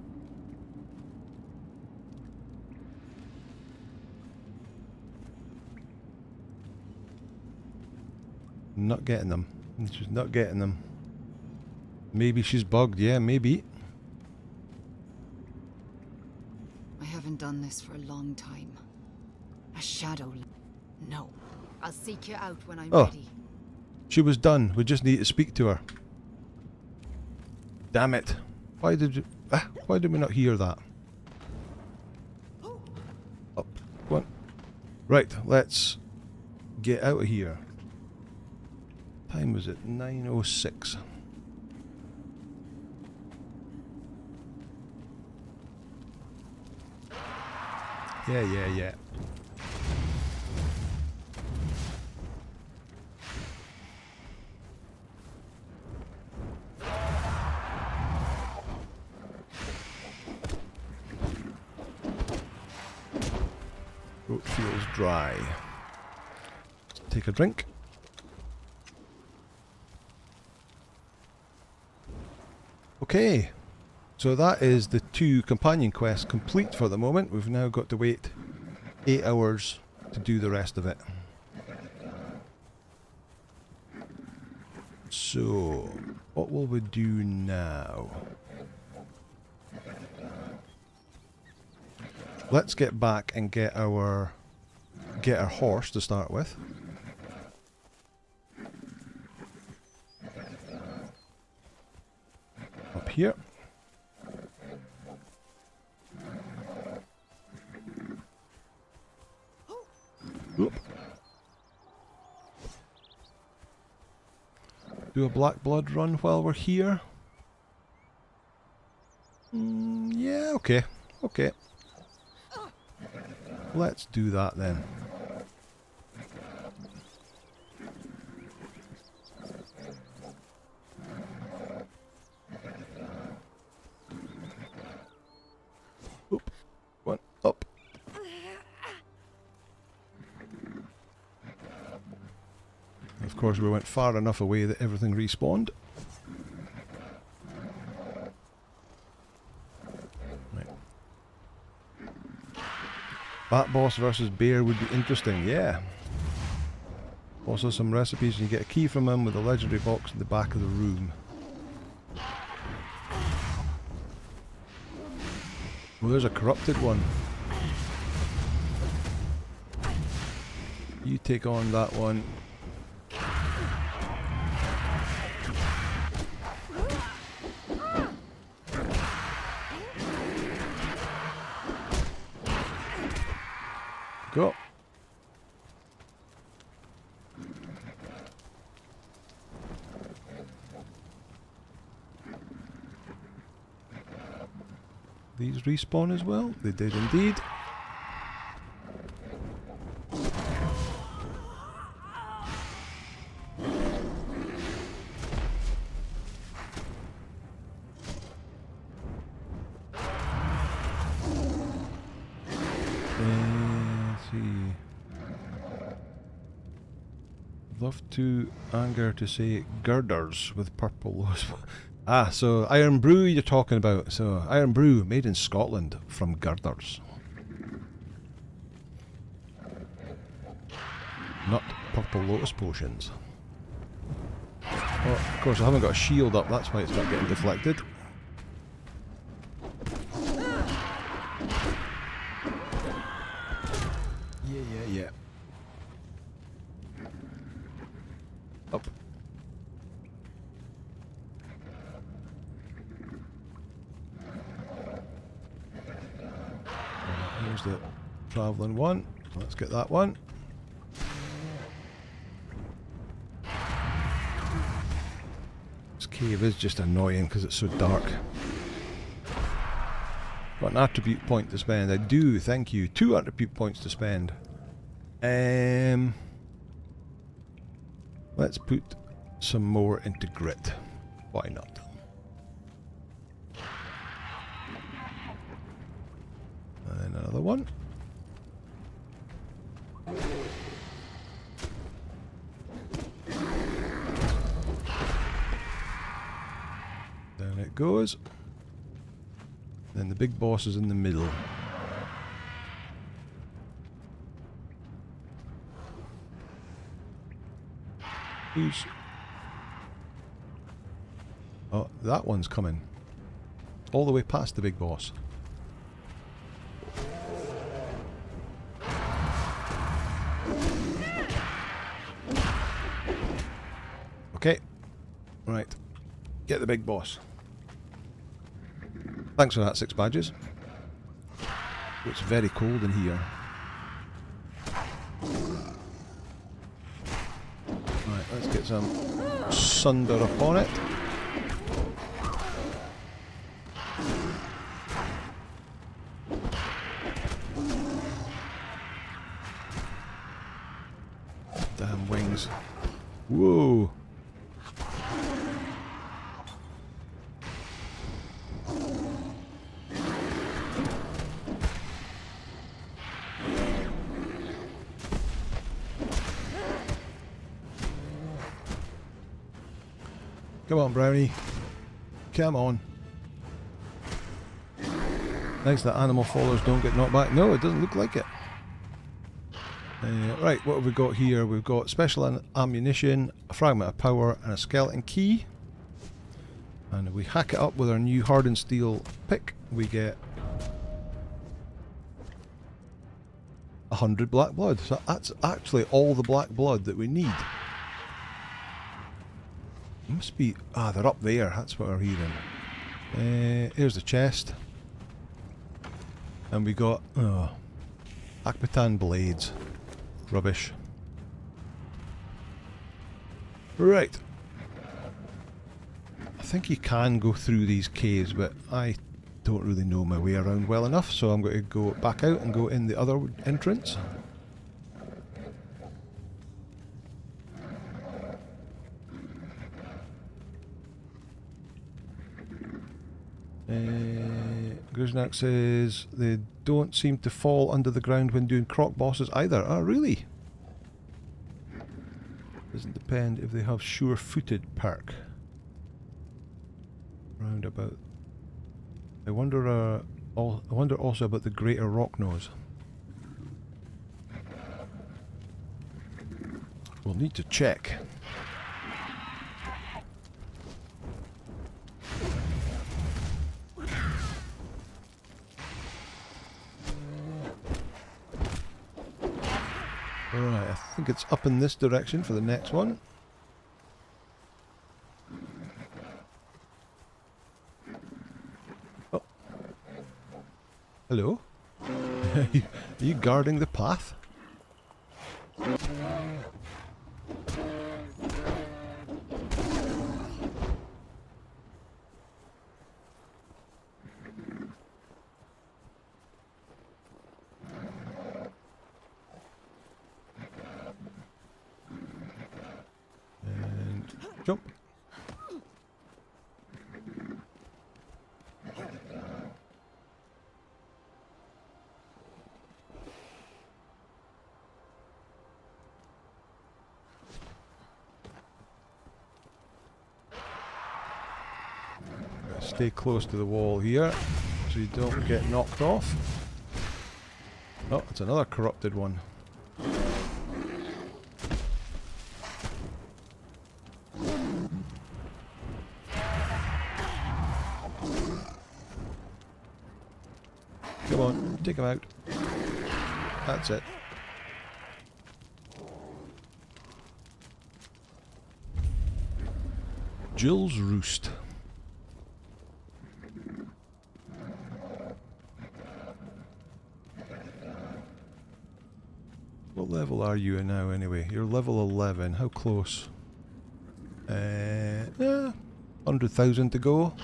Not getting them. She's not getting them. Maybe she's bugged. Yeah, maybe. I haven't done this for a long time. A shadow. No. I'll seek you out when I'm ready. She was done. We just need to speak to her. Damn it. Why did we not hear that? Up. Go on. Right, let's get out of here. Time was it? 9:06. Yeah. Throat feels dry. Take a drink. Okay, so that is the 2 companion quests complete for the moment. We've now got to wait 8 hours to do the rest of it. So, what will we do now? Let's get back and get our horse to start with. Up here. Oop. Do a black blood run while we're here. Yeah, okay. Let's do that then. Oop. One up. Of course, we went far enough away that everything respawned. Right. Bat boss versus bear would be interesting, yeah. Also some recipes, and you get a key from him with a legendary box in the back of the room. Well, there's a corrupted one. You take on that one. Go. These respawn as well? They did indeed. Love to anger to say girders with purple. Ah, so Iron Brew you're talking about. So Iron Brew made in Scotland from girders. Not purple lotus potions. Oh, of course I haven't got a shield up, that's why it's not getting deflected. Yeah. Up. Here's the travelling one. Let's get that one. This cave is just annoying because it's so dark. Got an attribute point to spend. I do, thank you. 2 attribute points to spend. Let's put some more into grit. Why not? And then Another one. Down it goes. Then the big boss is in the middle. Who's... Oh, that one's coming. All the way past the big boss. Okay. Right. Get the big boss. Thanks for that, 6 badges. It's very cold in here. Right, let's get some sunder upon it. Damn wings. Whoa! Come on, Brownie. Come on. Nice that animal followers don't get knocked back. No, it doesn't look like it. Right, what have we got here? We've got special ammunition, a fragment of power, and a skeleton key. And if we hack it up with our new Hardened Steel pick, we get 100 black blood. So that's actually all the black blood that we need. Must be... Ah, they're up there. That's what we're hearing. Here's the chest. And we got... Oh, Akbatan blades. Rubbish. Right. I think you can go through these caves, but I don't really know my way around well enough, so I'm going to go back out and go in the other entrance. Gruznak says they don't seem to fall under the ground when doing croc bosses either. Oh, really? Doesn't depend if they have sure-footed perk. Roundabout. I wonder also about the greater rock nose. We'll need to check. Alright, I think it's up in this direction for the next one. Oh. Hello? Are you guarding the path? Jump. Stay close to the wall here so you don't get knocked off. Oh, it's another corrupted one. Come on, take him out. That's it. Jhil's Roost. What level are you now anyway? You're level 11. How close? 100,000 to go.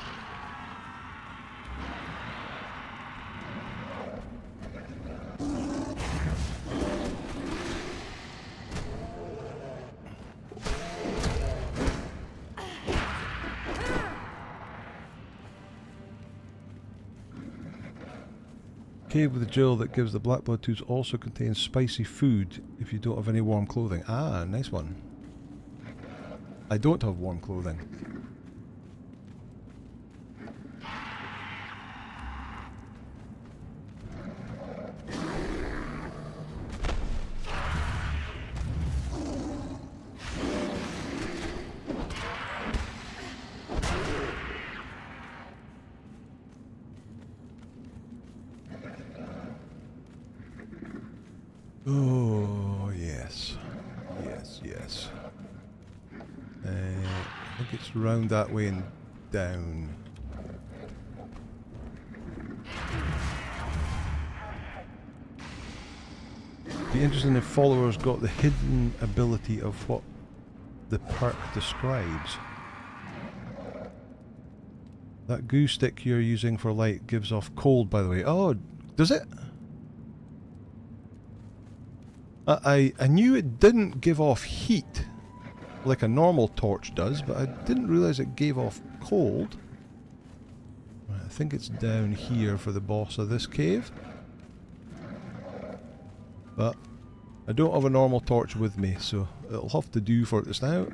Cave with the Jhil that gives the black blood tools also contains spicy food if you don't have any warm clothing. Ah, nice one. I don't have warm clothing. Oh, yes. Yes, yes. I think it's round that way and down. Be interesting if followers got the hidden ability of what the perk describes. That goo stick you're using for light gives off cold, by the way. Oh, does it? I knew it didn't give off heat like a normal torch does, but I didn't realise it gave off cold. I think it's down here for the boss of this cave. But I don't have a normal torch with me, so it'll have to do for this now.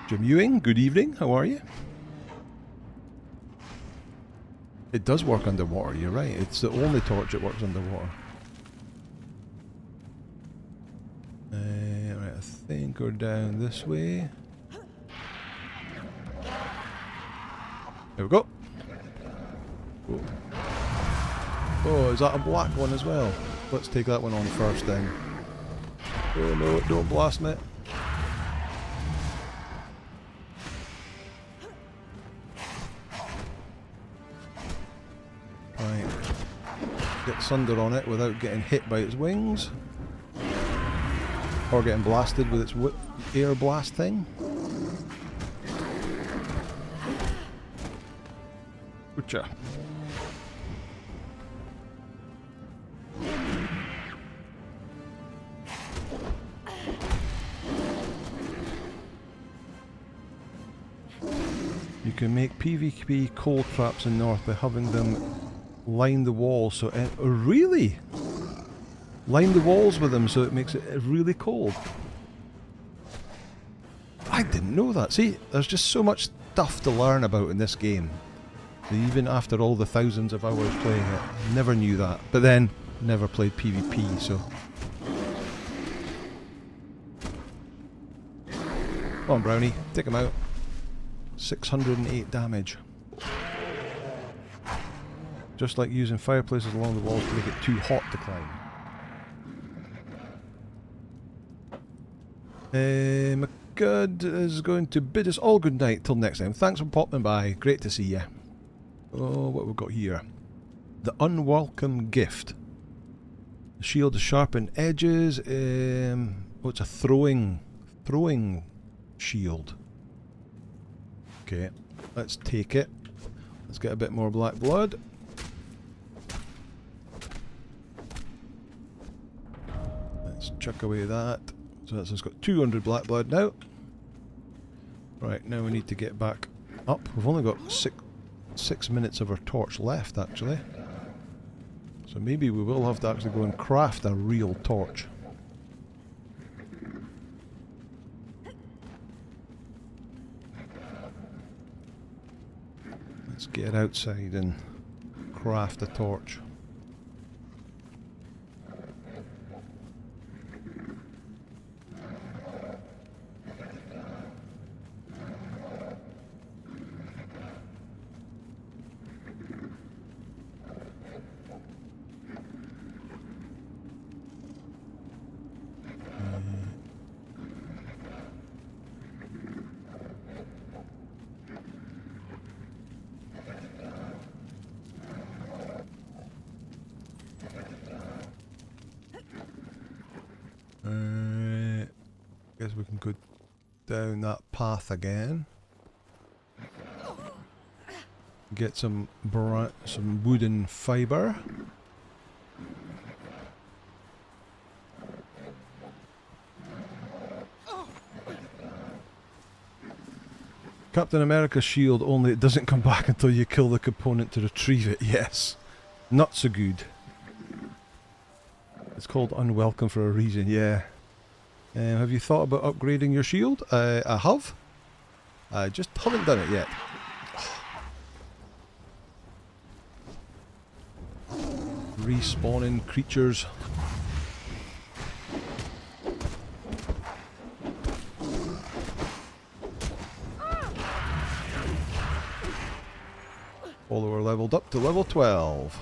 Jim Ewing, good evening, how are you? It does work underwater, you're right. It's the only torch that works underwater. Right, I think we're down this way. There we go. Oh. Oh, is that a black one as well? Let's take that one on first then. Oh no, don't blast me. Right. Get Sunder on it without getting hit by its wings. Or getting blasted with its air blast thing. Oocha. You can make PvP cold traps in North by having them line the walls so it... Oh, really? Line the walls with them so it makes it really cold. I didn't know that. See, there's just so much stuff to learn about in this game. Even after all the thousands of hours playing it, never knew that. But then, never played PvP, so... Come on, Brownie, take him out. 608 damage. Just like using fireplaces along the walls to make it too hot to climb. McGud is going to bid us all good night till next time. Thanks for popping by. Great to see you. Oh, what we've got here. The unwelcome gift. The shield is sharpened edges. Oh, it's a throwing shield. Okay, let's take it. Let's get a bit more black blood. Let's chuck away that. So that's got 200 black blood now. Right, now we need to get back up. We've only got 6 minutes of our torch left, actually. So maybe we will have to actually go and craft a real torch. Let's get outside and craft a torch. Guess we can go down that path again. Get some wooden fibre. Captain America's shield, only it doesn't come back until you kill the component to retrieve it. Yes. Not so good. It's called unwelcome for a reason, yeah. Have you thought about upgrading your shield? I have. I just haven't done it yet. Respawning creatures. Follower leveled up to level 12.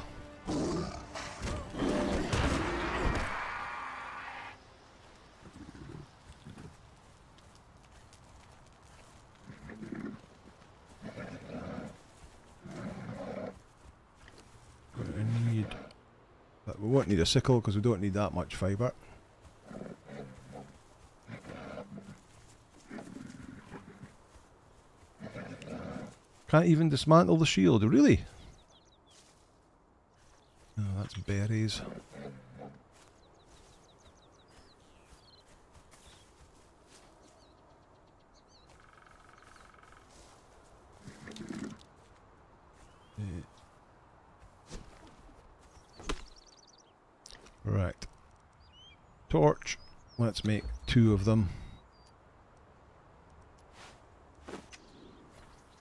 But we won't need a sickle because we don't need that much fibre. Can't even dismantle the shield, really? Oh, that's berries. Right. Torch. Let's make 2 of them.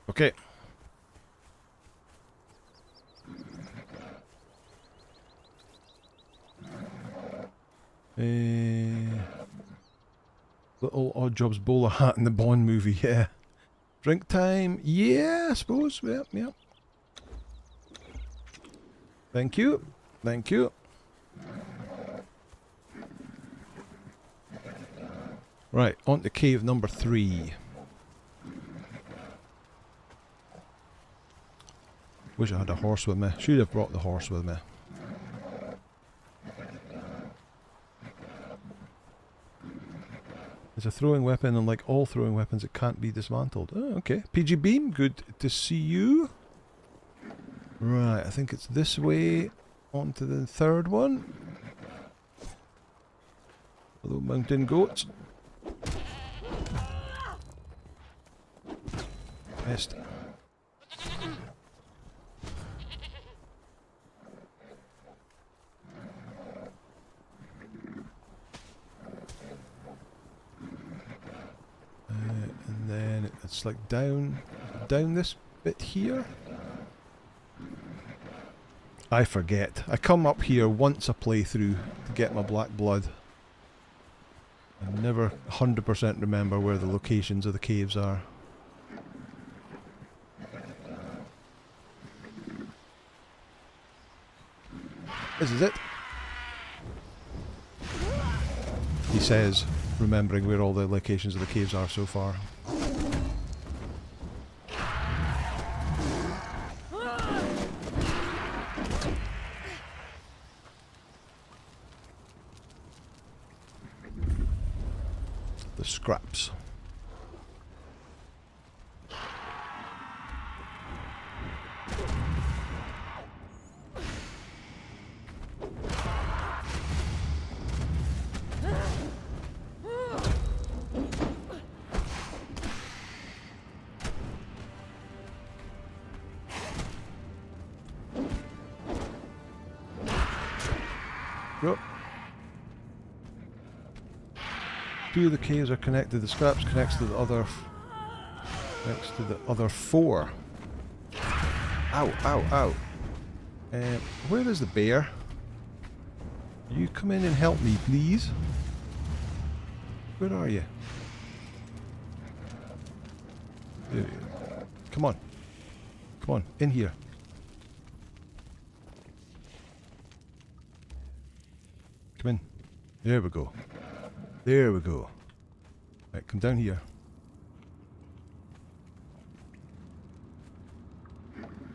Okay. Little Odd Jobs bowler hat in the Bond movie, yeah. Drink time, yeah, I suppose. Yep, yep. Thank you. Thank you. Right, on to cave number 3. Wish I had a horse with me. Should have brought the horse with me. It's a throwing weapon, and like all throwing weapons, it can't be dismantled. Oh, okay. PG Beam, good to see you. Right, I think it's this way. On to the 3rd one. Hello, mountain goats. Missed. And then it's like down this bit here. I forget. I come up here once a playthrough to get my black blood. I never 100% remember where the locations of the caves are. This is it. He says, remembering where all the locations of the caves are so far. The scraps. Yep. 2 of the caves are connected. The scraps connects to the other. Next to the other 4. Ow! Ow! Ow! Where is the bear? You come in and help me, please. Where are you? There you go. Come on. Come on, in here. Come in. There we go. There we go. Right, come down here.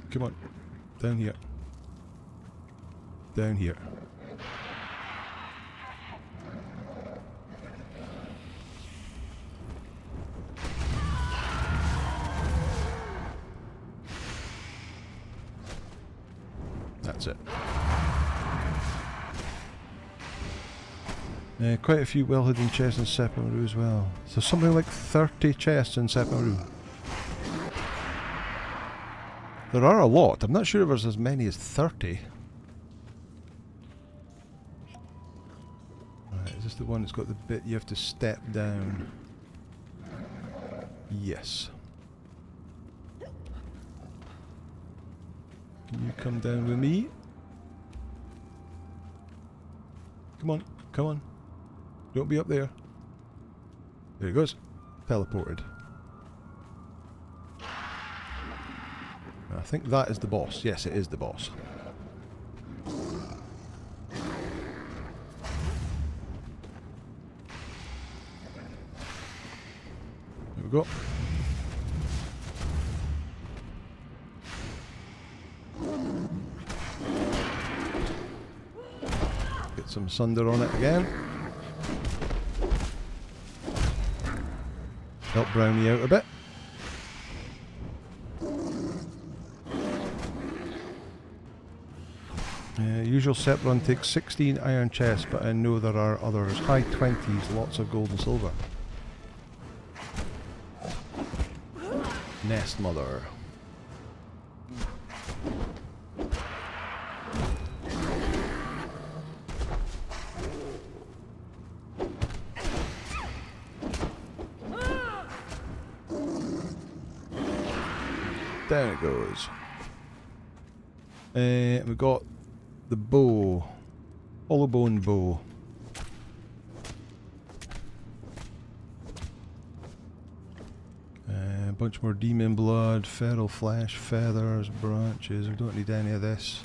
Come on. Down here. Down here. That's it. Quite a few well-hidden chests in Sephiroth as well. So something like 30 chests in Sephiroth. There are a lot. I'm not sure if there's as many as 30. Right, is this the one that's got the bit you have to step down? Yes. Can you come down with me? Come on, come on. Don't be up there. There he goes. Teleported. I think that is the boss. Yes, it is the boss. There we go. Get some sunder on it again. Help brown me out a bit. Usual set run takes 16 iron chests, but I know there are others. High 20s, lots of gold and silver. Nest Mother. Down it goes. We've got the bow. Hollow bone bow. A bunch more demon blood, feral flesh, feathers, branches. We don't need any of this.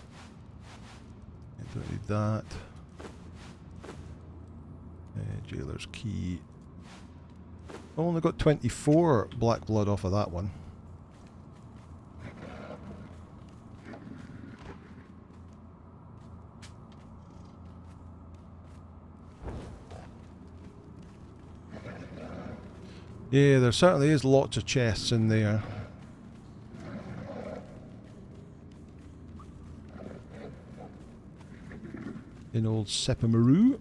We don't need that. Jailer's key. Only got 24 black blood off of that one. Yeah, there certainly is lots of chests in there. In old Sepamaru.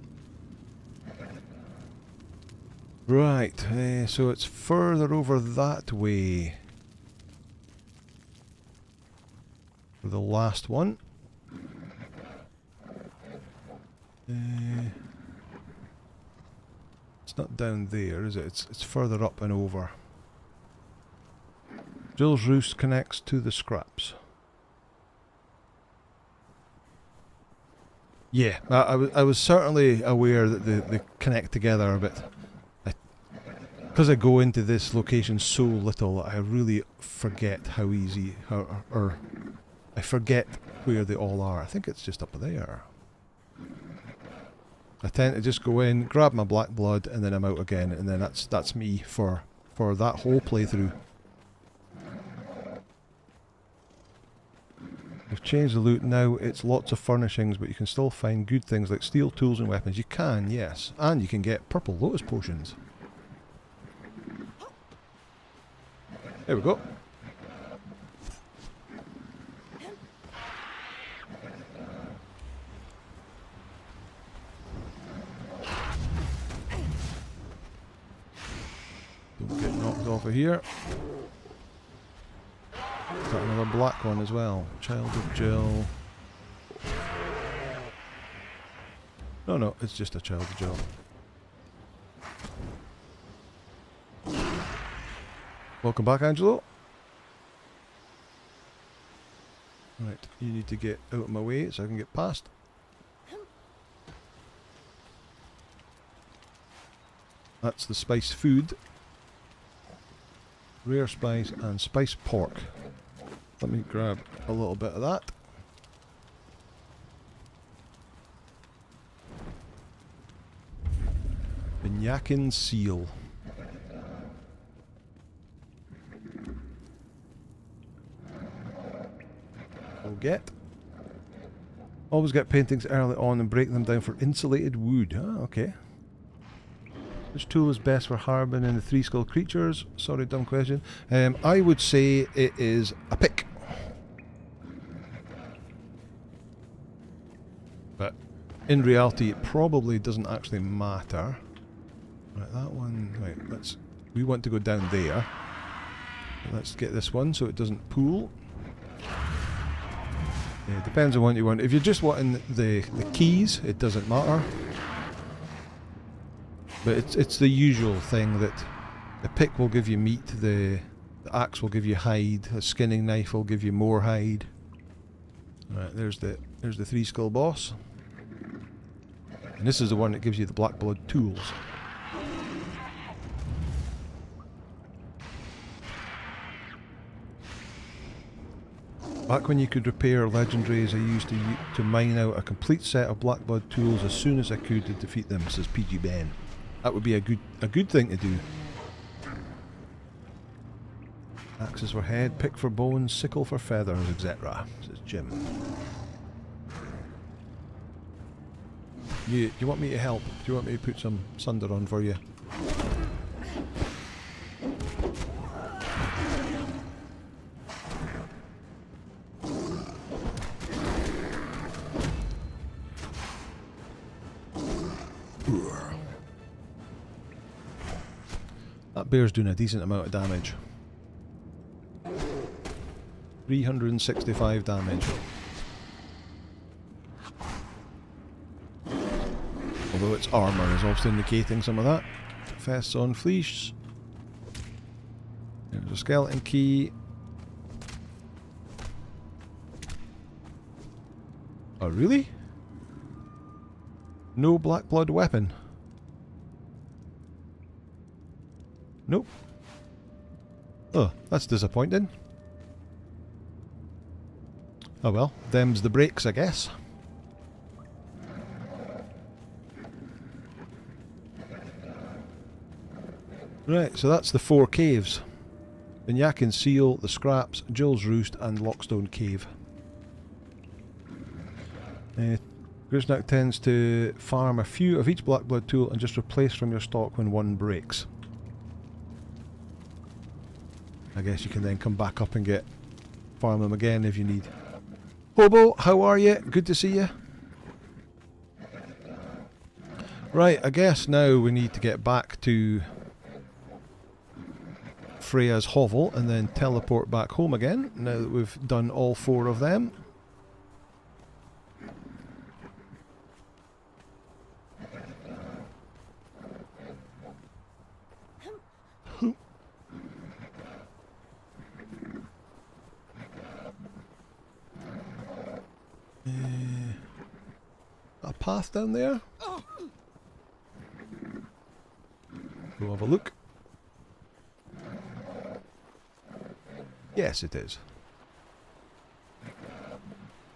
Right, so it's further over that way. For the last one. It's not down there, is it? It's further up and over. Jhil's roost connects to the scraps. Yeah, I was certainly aware that they connect together a bit. Because I go into this location so little, I really forget how easy, or I forget where they all are. I think it's just up there. I tend to just go in, grab my black blood, and then I'm out again, and then that's me for that whole playthrough. We've changed the loot now. It's lots of furnishings, but you can still find good things like steel tools and weapons. You can, yes, and you can get purple lotus potions. There we go. Don't get knocked off of here. Got another black one as well. Child of Jhil. No, it's just a Child of Jhil. Welcome back, Angelo. Right, you need to get out of my way so I can get past. That's the spiced food. Rare spice and spiced pork. Let me grab a little bit of that. Binyakin seal. We'll get. Always get paintings early on and break them down for insulated wood. Ah, okay. Which tool is best for harboring the three-skull creatures? Sorry, dumb question. I would say it is a pick. But in reality, it probably doesn't actually matter. Right, that one. Right, we want to go down there. Let's get this one so it doesn't pool. It depends on what you want. If you're just wanting the keys, it doesn't matter. But it's the usual thing that the pick will give you meat, the axe will give you hide, a skinning knife will give you more hide. Right, there's the 3-skill boss. And this is the one that gives you the black blood tools. Back when you could repair legendaries, I used to mine out a complete set of black blood tools as soon as I could to defeat them, says PG Ben. That would be a good thing to do. Axes for head, pick for bones, sickle for feathers, etc. Says Jim. You want me to help? Do you want me to put some sunder on for you? That bear's doing a decent amount of damage. 365 damage. Although its armour is also indicating some of that. Fests on fleece. There's a skeleton key. Oh, really? No black blood weapon. Nope. Oh, that's disappointing. Oh well, them's the breaks, I guess. Right, so that's the 4 caves. The Nyakin Seal, the Scraps, Jhil's Roost and Lockstone Cave. Grisnak tends to farm a few of each black blood tool and just replace from your stock when one breaks. I guess you can then come back up and farm them again if you need. Hobo, how are you? Good to see you. Right, I guess now we need to get back to Freya's hovel and then teleport back home again, now that we've done all 4 of them. A path down there? Go have a look. Yes, it is.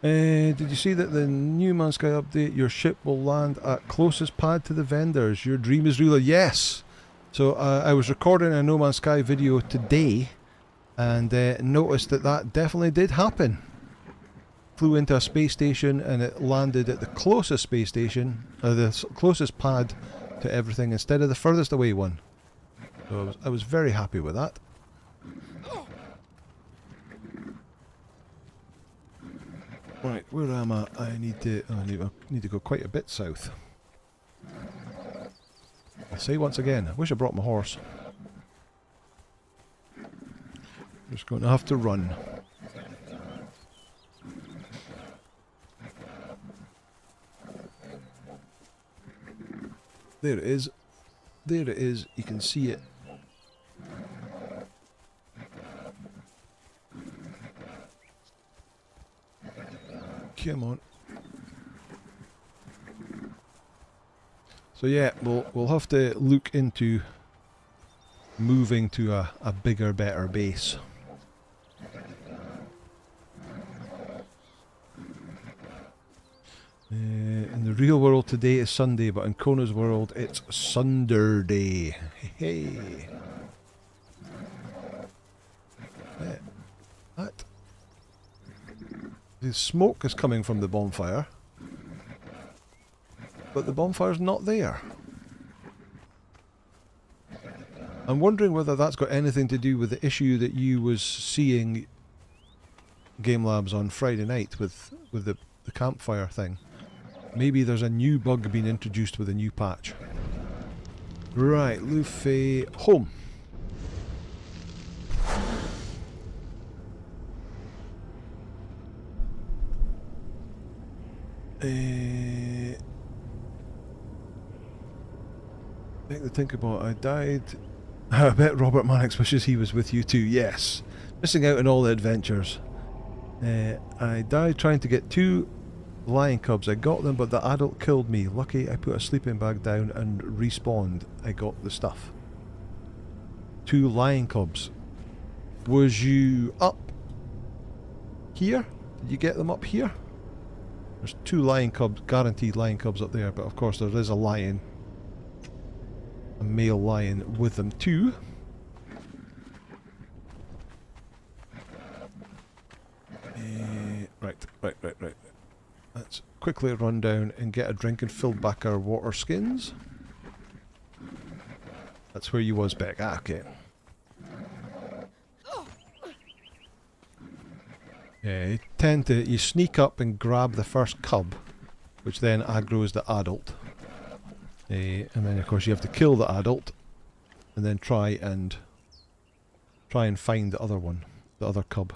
Did you see that the New Man's Sky update, your ship will land at closest pad to the vendors? Your dream is real. Yes! So I was recording a No Man's Sky video today and noticed that definitely did happen. Flew into a space station and it landed at the closest space station, the closest pad to everything instead of the furthest away one. So I was very happy with that. Right, where am I? I need to go quite a bit south. I'll say once again, I wish I brought my horse. Just going to have to run. There it is. There it is. You can see it. Come on. So yeah, we'll have to look into moving to a bigger, better base. In the real world today is Sunday, but in Kona's world it's Sunder Day. Hey. That. The smoke is coming from the bonfire, but the bonfire's not there. I'm wondering whether that's got anything to do with the issue that you was seeing Game Labs on Friday night with the campfire thing. Maybe there's a new bug being introduced with a new patch. Right, Liu Fei home. Think about it. I died. I bet Robert Mannix wishes he was with you too. Yes. Missing out on all the adventures. I died trying to get 2 lion cubs. I got them, but the adult killed me. Lucky I put a sleeping bag down and respawned. I got the stuff. 2 lion cubs. Was you up here? Did you get them up here? There's 2 lion cubs, guaranteed lion cubs up there, but of course there is a lion. A male lion with them too. Right. Let's quickly run down and get a drink and fill back our water skins. That's where you was, Beck. Ah, okay. Yeah, you sneak up and grab the first cub, which then aggroes the adult. And then of course you have to kill the adult, and then try and find the other one, the other cub.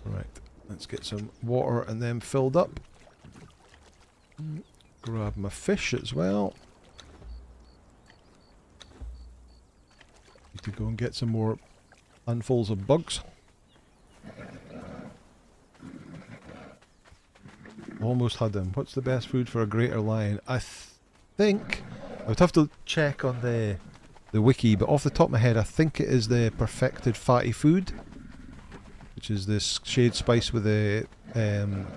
Right, let's get some water and then filled up. Grab my fish as well. Need to go and get some more handfuls of bugs. Almost had them. What's the best food for a greater lion? I think I would have to check on the wiki, but off the top of my head I think it is the perfected fatty food, which is this shade spice with the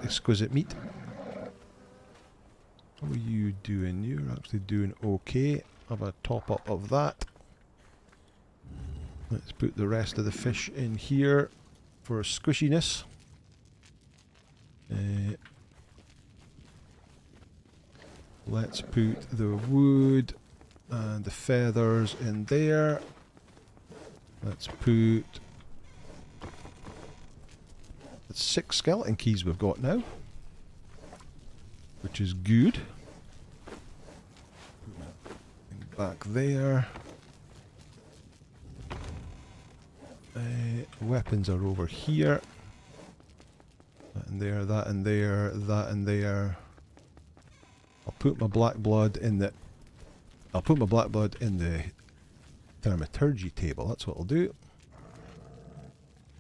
exquisite meat. How are you doing? You're actually doing okay. Have a top up of that. Let's put the rest of the fish in here for squishiness. Let's put the wood and the feathers in there. Let's put... That's 6 skeleton keys we've got now, which is good. Back there. Weapons are over here. That and there, that and there, that and there. I'll put my black blood in the... I'll put my black blood in the thaumaturgy table. That's what I'll do.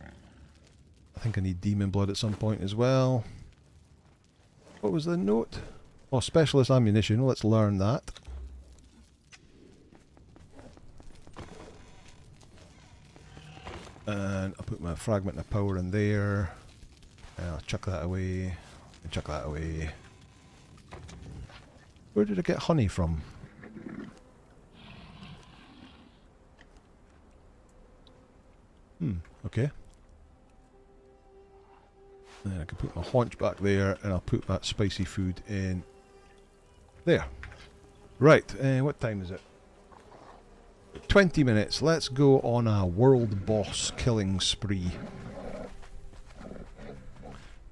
I think I need demon blood at some point as well. What was the note? Oh, specialist ammunition. Well, let's learn that. And I'll put my fragment of power in there. And I'll chuck that away. And chuck that away. Where did I get honey from? Okay. Then I can put my haunch back there, and I'll put that spicy food in there. Right, what time is it? 20 minutes. Let's go on a world boss killing spree.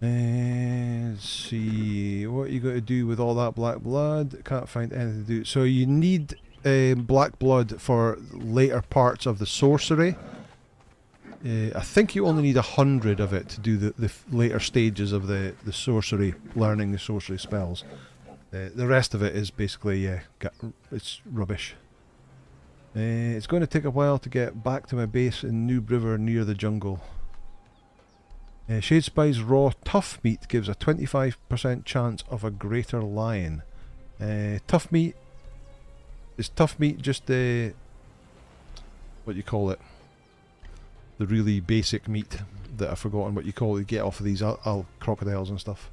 Let's see, what you got to do with all that black blood? Can't find anything to do. So you need black blood for later parts of the sorcery. I think you only need 100 of it to do the later stages of the sorcery, learning the sorcery spells. The rest of it is basically, it's rubbish. It's going to take a while to get back to my base in Noob River near the jungle. Shade Spice raw tough meat gives a 25% chance of a greater lion. Tough meat, is tough meat just the, what do you call it? The really basic meat that I've forgotten what you call it, you get off of these crocodiles and stuff.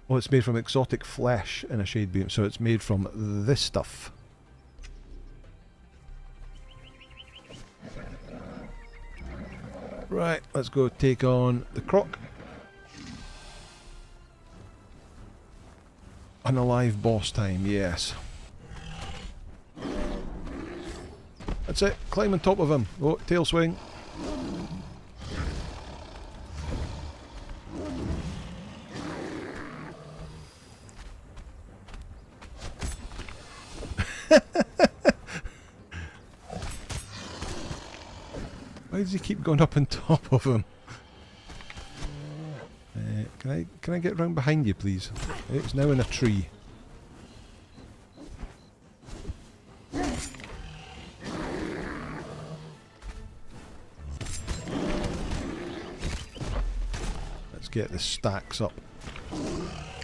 Oh, it's made from exotic flesh in a shade beam, so it's made from this stuff. Right, let's go take on the croc. Unalive boss time, yes. That's it, climb on top of him. Oh, tail swing. Why does he keep going up on top of him? Can I get round behind you, please? It's now in a tree. Let's get the stacks up.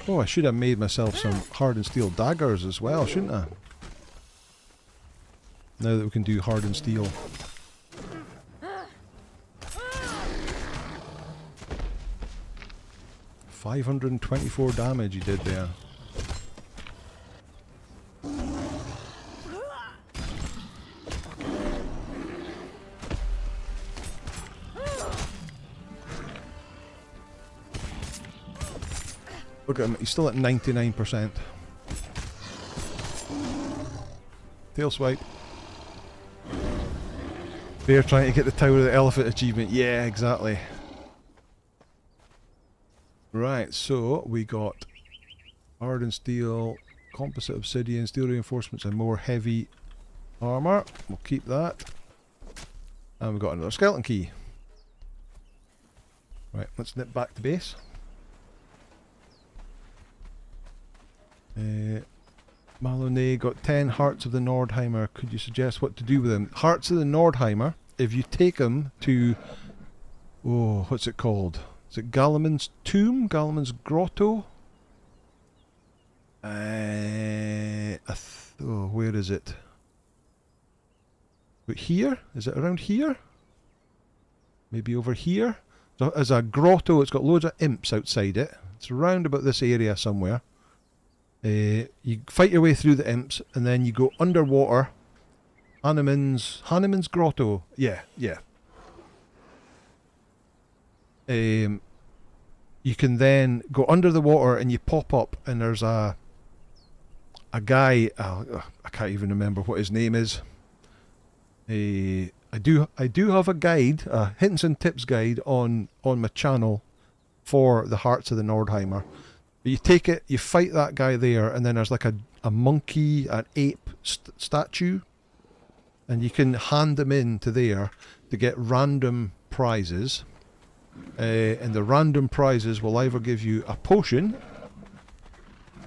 Oh, I should have made myself some hardened steel daggers as well, shouldn't I? Now that we can do hardened steel. $524 damage he did there. Look at him, he's still at 99%. Tail swipe. They're trying to get the Tower of the Elephant achievement. Yeah, exactly. Right, so we got hardened steel, composite obsidian, steel reinforcements and more heavy armour. We'll keep that. And we've got another skeleton key. Right, let's nip back to base. Maloney got 10 Hearts of the Nordheimer. Could you suggest what to do with them? Hearts of the Nordheimer, if you take them to... Oh, what's it called? Is it Galaman's Tomb? Galaman's Grotto? Oh, where is it? But here? Is it around here? Maybe over here? So there's a grotto, it's got loads of imps outside it. It's around about this area somewhere. You fight your way through the imps, and then you go underwater. Hanneman's Grotto. Yeah, yeah. You can then go under the water and you pop up and there's a guy, I can't even remember what his name is. I do have a guide, a hints and tips guide on my channel for the Hearts of the Nordheimer. But you take it, you fight that guy there, and then there's like a monkey, an ape statue, and you can hand them in to there to get random prizes. And the random prizes will either give you a potion,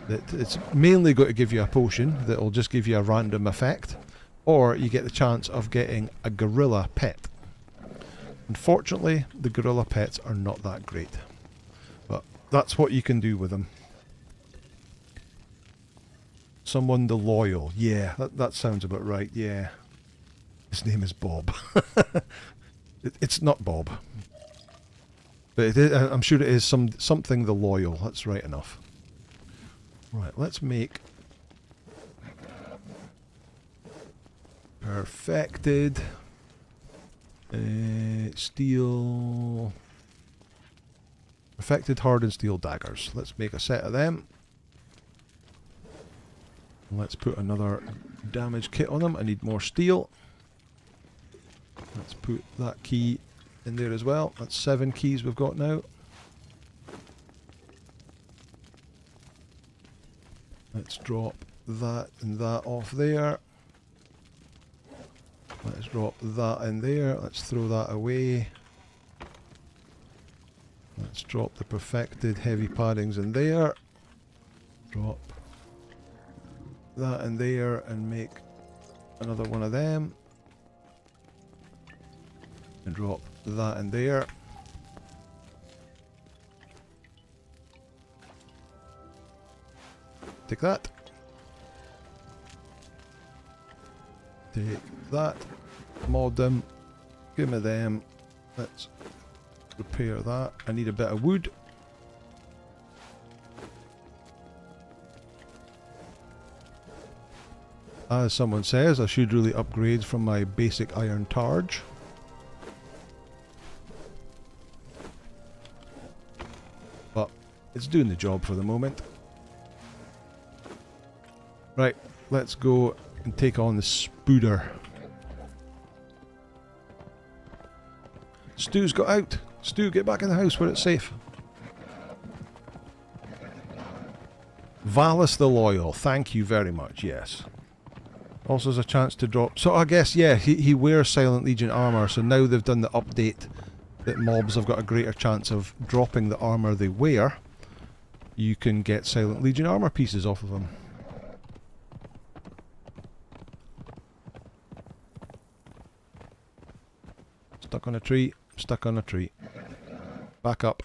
that it's mainly going to give you a potion that will just give you a random effect, or you get the chance of getting a gorilla pet. Unfortunately, the gorilla pets are not that great, but that's what you can do with them. Someone the Loyal, yeah, that sounds about right, yeah. His name is Bob. It's not Bob. But it is, I'm sure it is something the Loyal. That's right enough. Right, let's make perfected steel, perfected hardened steel daggers. Let's make a set of them. Let's put another damage kit on them. I need more steel. Let's put that key in there as well. That's 7 keys we've got now. Let's drop that and that off there. Let's drop that in there. Let's throw that away. Let's drop the perfected heavy paddings in there. Drop that in there and make another one of them. And drop that in there. Take that. Take that. Mod them. Give me them. Let's repair that. I need a bit of wood. As someone says, I should really upgrade from my basic iron targe. But it's doing the job for the moment. Right, let's go and take on the Spooder. Stu's got out. Stu, get back in the house where it's safe. Valis the Loyal, thank you very much, yes. Also has a chance to drop... So I guess, yeah, he wears Silent Legion armour, so now they've done the update that mobs have got a greater chance of dropping the armour they wear. you can get Silent Legion armor pieces off of them. Stuck on a tree, stuck on a tree. Back up.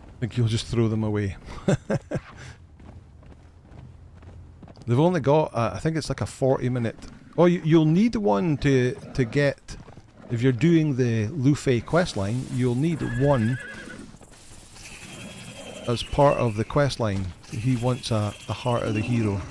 I think you'll just throw them away. They've only got, I think it's like a 40-minute... Oh, you'll need one to get... If you're doing the Liu Fei questline, you'll need one as part of the questline. He wants a heart of the hero.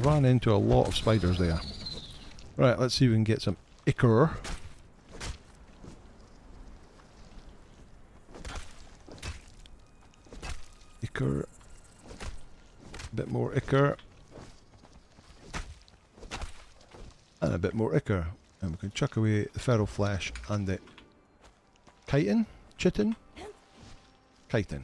Ran into a lot of spiders there. Right, let's see if we can get some ichor. Ichor. A bit more ichor. And a bit more ichor. And we can chuck away the feral flesh and the chitin? Chitin? Chitin.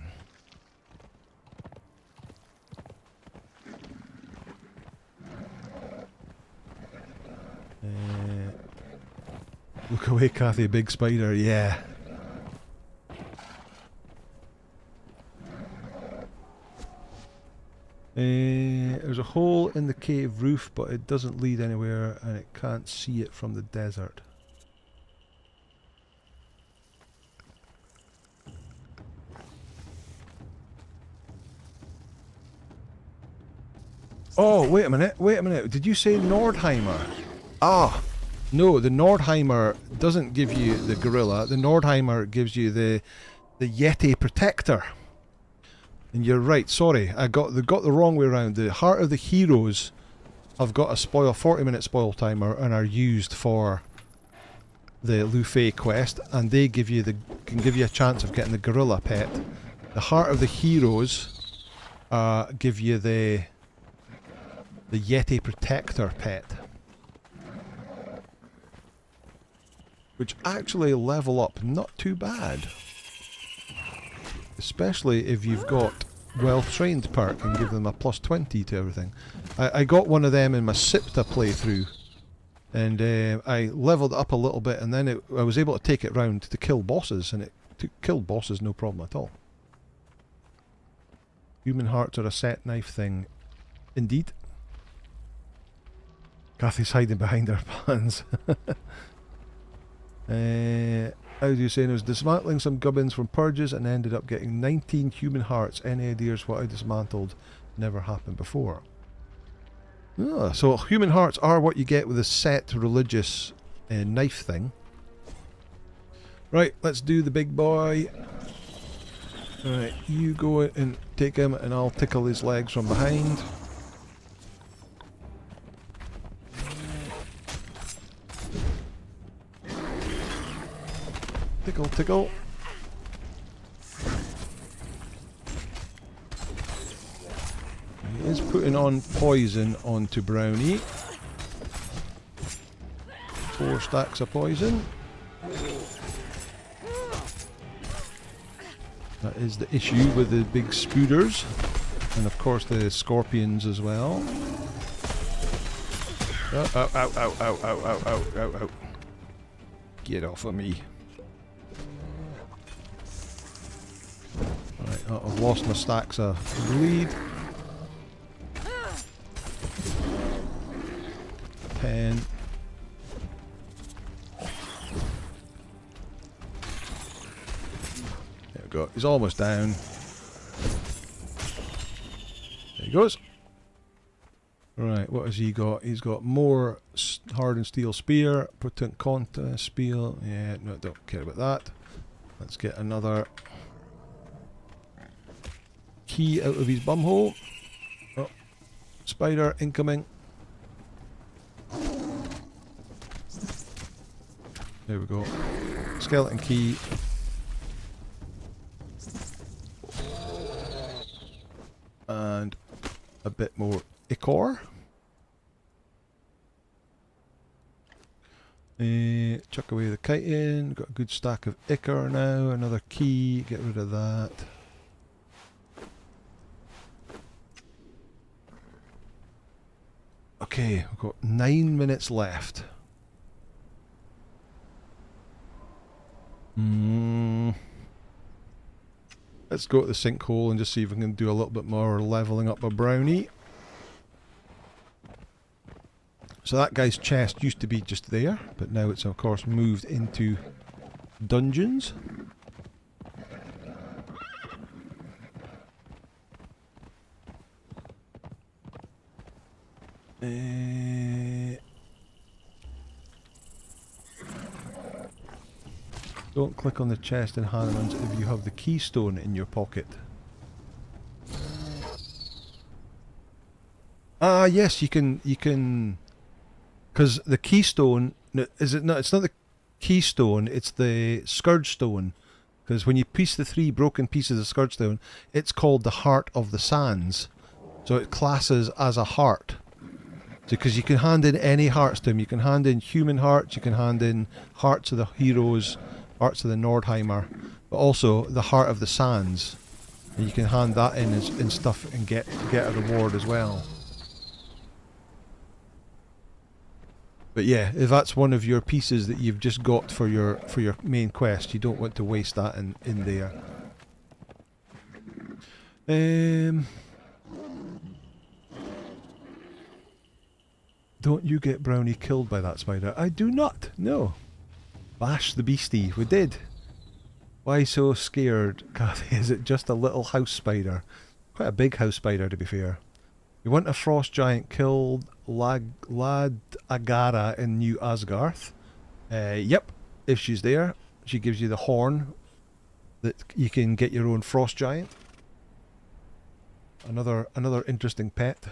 Look away, Kathy, big spider, yeah. There's a hole in the cave roof, but it doesn't lead anywhere, and it can't see it from the desert. Oh, wait a minute. Did you say Nordheimer? Ah! No, the Nordheimer doesn't give you the gorilla. The Nordheimer gives you the Yeti Protector. And you're right. Sorry, they got the wrong way around. The Heart of the Heroes have got a 40-minute spoil timer and are used for the Liu Fei quest, and they can give you a chance of getting the gorilla pet. The Heart of the Heroes give you the Yeti Protector pet, which actually level up not too bad, especially if you've got well-trained perk and give them a plus 20 to everything. I got one of them in my Sipta playthrough, and I leveled up a little bit, and then I was able to take it round to kill bosses, and it killed bosses no problem at all. Human hearts are a set knife thing. Indeed. Kathy's hiding behind her pants. How do you say? I was dismantling some gubbins from purges and ended up getting 19 human hearts. Any ideas what I dismantled? Never happened before. Oh, so human hearts are what you get with a set religious knife thing. Right, let's do the big boy. Alright, you go and take him and I'll tickle his legs from behind. Tickle, tickle. He is putting on poison onto Brownie. 4 stacks of poison. That is the issue with the big spooders. And of course the scorpions as well. Ow, ow, ow, ow, ow, ow, ow, ow, ow, ow. Get off of me. Right, I've lost my stacks of bleed. 10. There we go. He's almost down. There he goes. Right, what has he got? He's got more Hardened Steel Spear, Potent Contest Spear. Yeah, no, don't care about that. Let's get another key out of his bumhole. Oh, spider incoming. There we go. Skeleton key. And a bit more ichor. Chuck away the chitin. Got a good stack of ichor now. Another key. Get rid of that. Okay, we've got 9 minutes left. Let's go to the sinkhole and just see if we can do a little bit more leveling up a brownie. So that guy's chest used to be just there, but now it's of course moved into dungeons. Don't click on the chest in Hanuman's if you have the keystone in your pocket. Ah, yes, you can, because the keystone, is it not? It's not the keystone. It's the scourge stone. Because when you piece the 3 broken pieces of scourge stone, it's called the Heart of the Sands. So it classes as a heart. Because you can hand in any hearts to him. You can hand in human hearts. You can hand in hearts of the heroes. Hearts of the Nordheimer, but also the Heart of the Sands, and you can hand that in stuff and get a reward as well. But yeah, if that's one of your pieces that you've just got for your main quest, you don't want to waste that in there. Don't you get Brownie killed by that spider? I do not. No. Bash the beastie. We did. Why so scared, Kathy? Is it just a little house spider? Quite a big house spider, to be fair. You want a frost giant killed Lad Agara in New Asgarth? Yep. If she's there, she gives you the horn that you can get your own frost giant. Another interesting pet.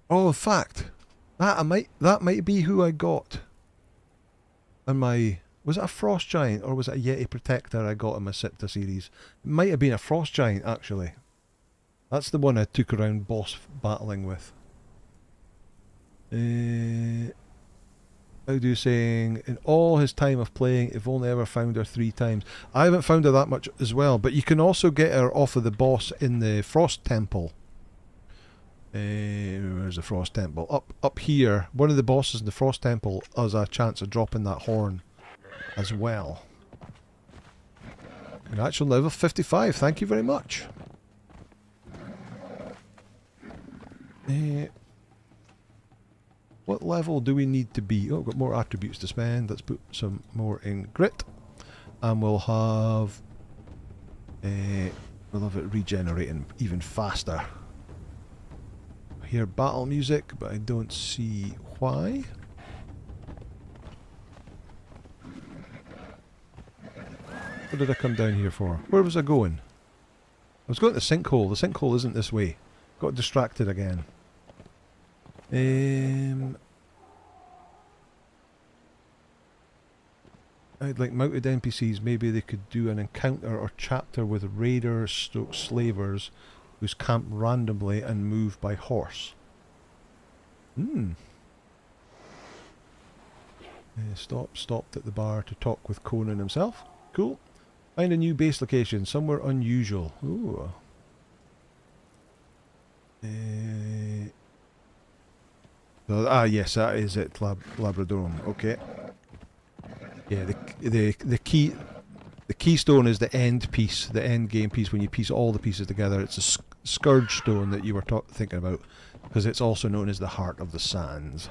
Oh, in fact, that might be who I got. And was it a frost giant or was it a Yeti protector I got in my Sipta series? It might have been a frost giant actually. That's the one I took around boss battling with. How do you saying, in all his time of playing, I've only ever found her 3 times. I haven't found her that much as well, but you can also get her off of the boss in the Frost Temple. Where's the Frost Temple? Up here. One of the bosses in the Frost Temple has a chance of dropping that horn as well. An actual level 55. Thank you very much. What level do we need to be? Oh, we've got more attributes to spend. Let's put some more in grit. And we'll have it regenerating even faster. I hear battle music, but I don't see why. What did I come down here for? Where was I going? I was going to the sinkhole. The sinkhole isn't this way. Got distracted again. I'd like mounted NPCs. Maybe they could do an encounter or chapter with raiders / slavers who's camp randomly and move by horse. Stopped at the bar to talk with Conan himself. Cool. Find a new base location, somewhere unusual. Ooh. Yes, that is it. Labradorm. Okay. Yeah, the keystone is the end piece, the end game piece. When you piece all the pieces together, it's a scourge stone that you were thinking about, because it's also known as the Heart of the Sands.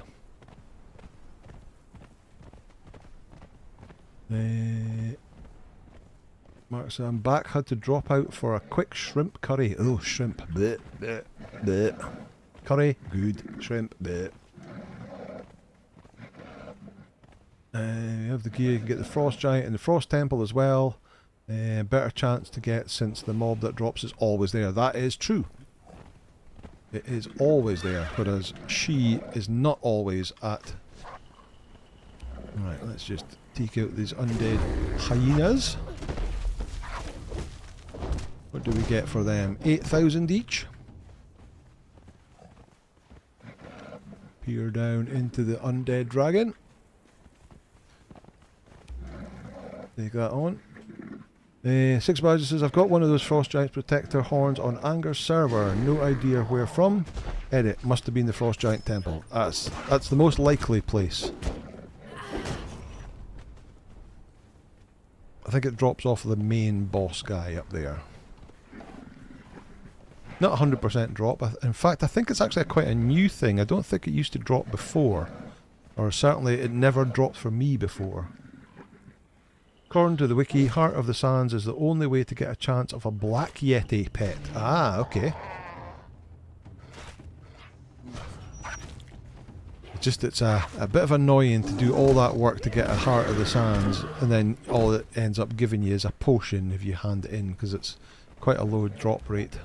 Mark said, I'm back. Had to drop out for a quick shrimp curry. Oh, shrimp. Bleh, bleh, bleh. Curry, good. Shrimp, bleh. You have the gear, you can get the Frost Giant and the Frost Temple as well. Better chance to get since the mob that drops is always there. That is true. It is always there, whereas she is not always at... Right, let's just take out these undead hyenas. What do we get for them? 8,000 each. Peer down into the undead dragon. Take that on. Six Badger says, I've got one of those Frost Giant Protector horns on Anger's server. No idea where from. Edit. Must have been the Frost Giant Temple. That's the most likely place. I think it drops off the main boss guy up there. Not 100% drop. In fact, I think it's actually quite a new thing. I don't think it used to drop before. Or certainly it never dropped for me before. According to the wiki, Heart of the Sands is the only way to get a chance of a Black Yeti pet. Ah, okay. It's a bit of annoying to do all that work to get a Heart of the Sands, and then all it ends up giving you is a potion if you hand it in, because it's quite a low drop rate.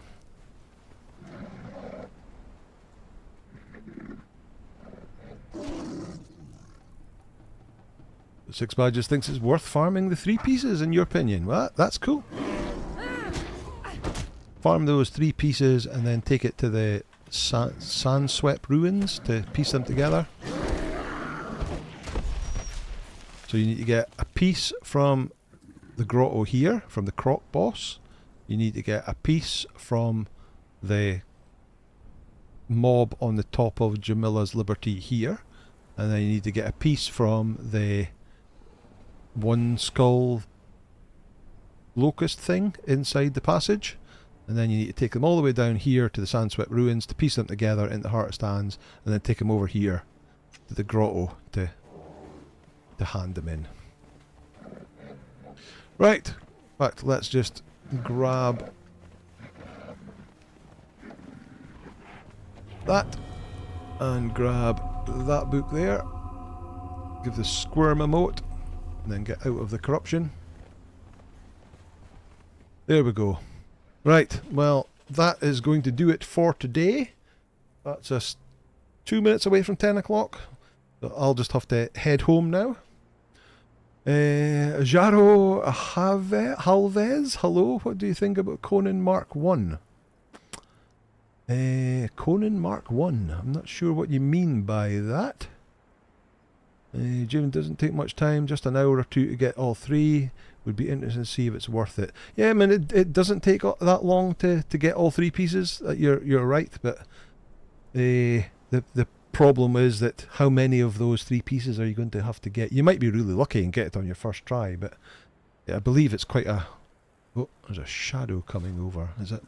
Six Badges thinks it's worth farming the 3 pieces, in your opinion. Well, that's cool. Farm those 3 pieces and then take it to the sand-swept ruins to piece them together. So you need to get a piece from the grotto here, from the croc boss. You need to get a piece from the mob on the top of Jamila's Liberty here. And then you need to get a piece from the one skull locust thing inside the passage, and then you need to take them all the way down here to the Sandswept Ruins to piece them together into Heart of Stands, and then take them over here to the grotto to hand them in. Right, in fact, let's just grab that and grab that book there, give the squirm emote, and then get out of the corruption. There we go. Right, well, that is going to do it for today. That's just 2 minutes away from 10 o'clock. So I'll just have to head home now. Jaro Halvez, hello, what do you think about Conan Mark 1? Conan Mark 1, I'm not sure what you mean by that. Jim, doesn't take much time, just an hour or 2 to get all 3. Would be interesting to see if it's worth it. Yeah, I mean, it doesn't take that long to get all 3 pieces. You're right, but the problem is that how many of those 3 pieces are you going to have to get? You might be really lucky and get it on your first try, but yeah, I believe it's quite a... Oh, there's a shadow coming over. Is it?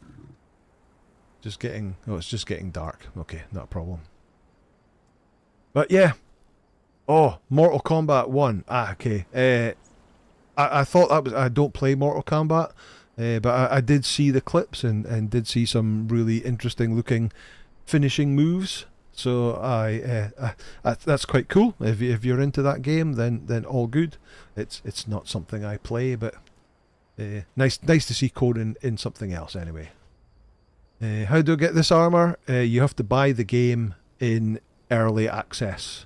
Just getting... Oh, it's just getting dark. Okay, not a problem. But yeah. Oh, Mortal Kombat 1. Ah, okay. I thought that was... I don't play Mortal Kombat, but I did see the clips and did see some really interesting looking finishing moves. So that's quite cool. If you're into that game, then all good. It's not something I play, but nice to see Conan in something else anyway. How do I get this armor? You have to buy the game in early access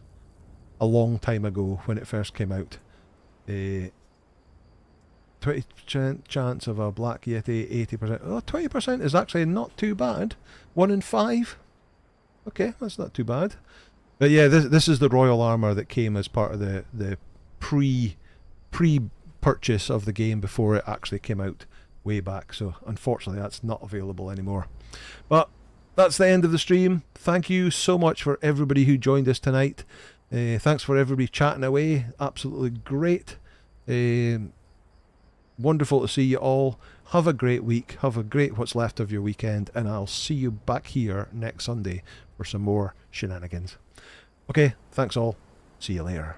a long time ago when it first came out. 20% chance of a Black Yeti, 80%. Oh, 20% is actually not too bad. 1 in 5. Okay, that's not too bad. But yeah, this is the royal armor that came as part of the pre-purchase of the game before it actually came out way back. So unfortunately, that's not available anymore. But that's the end of the stream. Thank you so much for everybody who joined us tonight. Thanks for everybody chatting away. Absolutely great. Wonderful to see you all. Have a great week. Have a great what's left of your weekend. And I'll see you back here next Sunday for some more shenanigans. Okay, thanks all. See you later.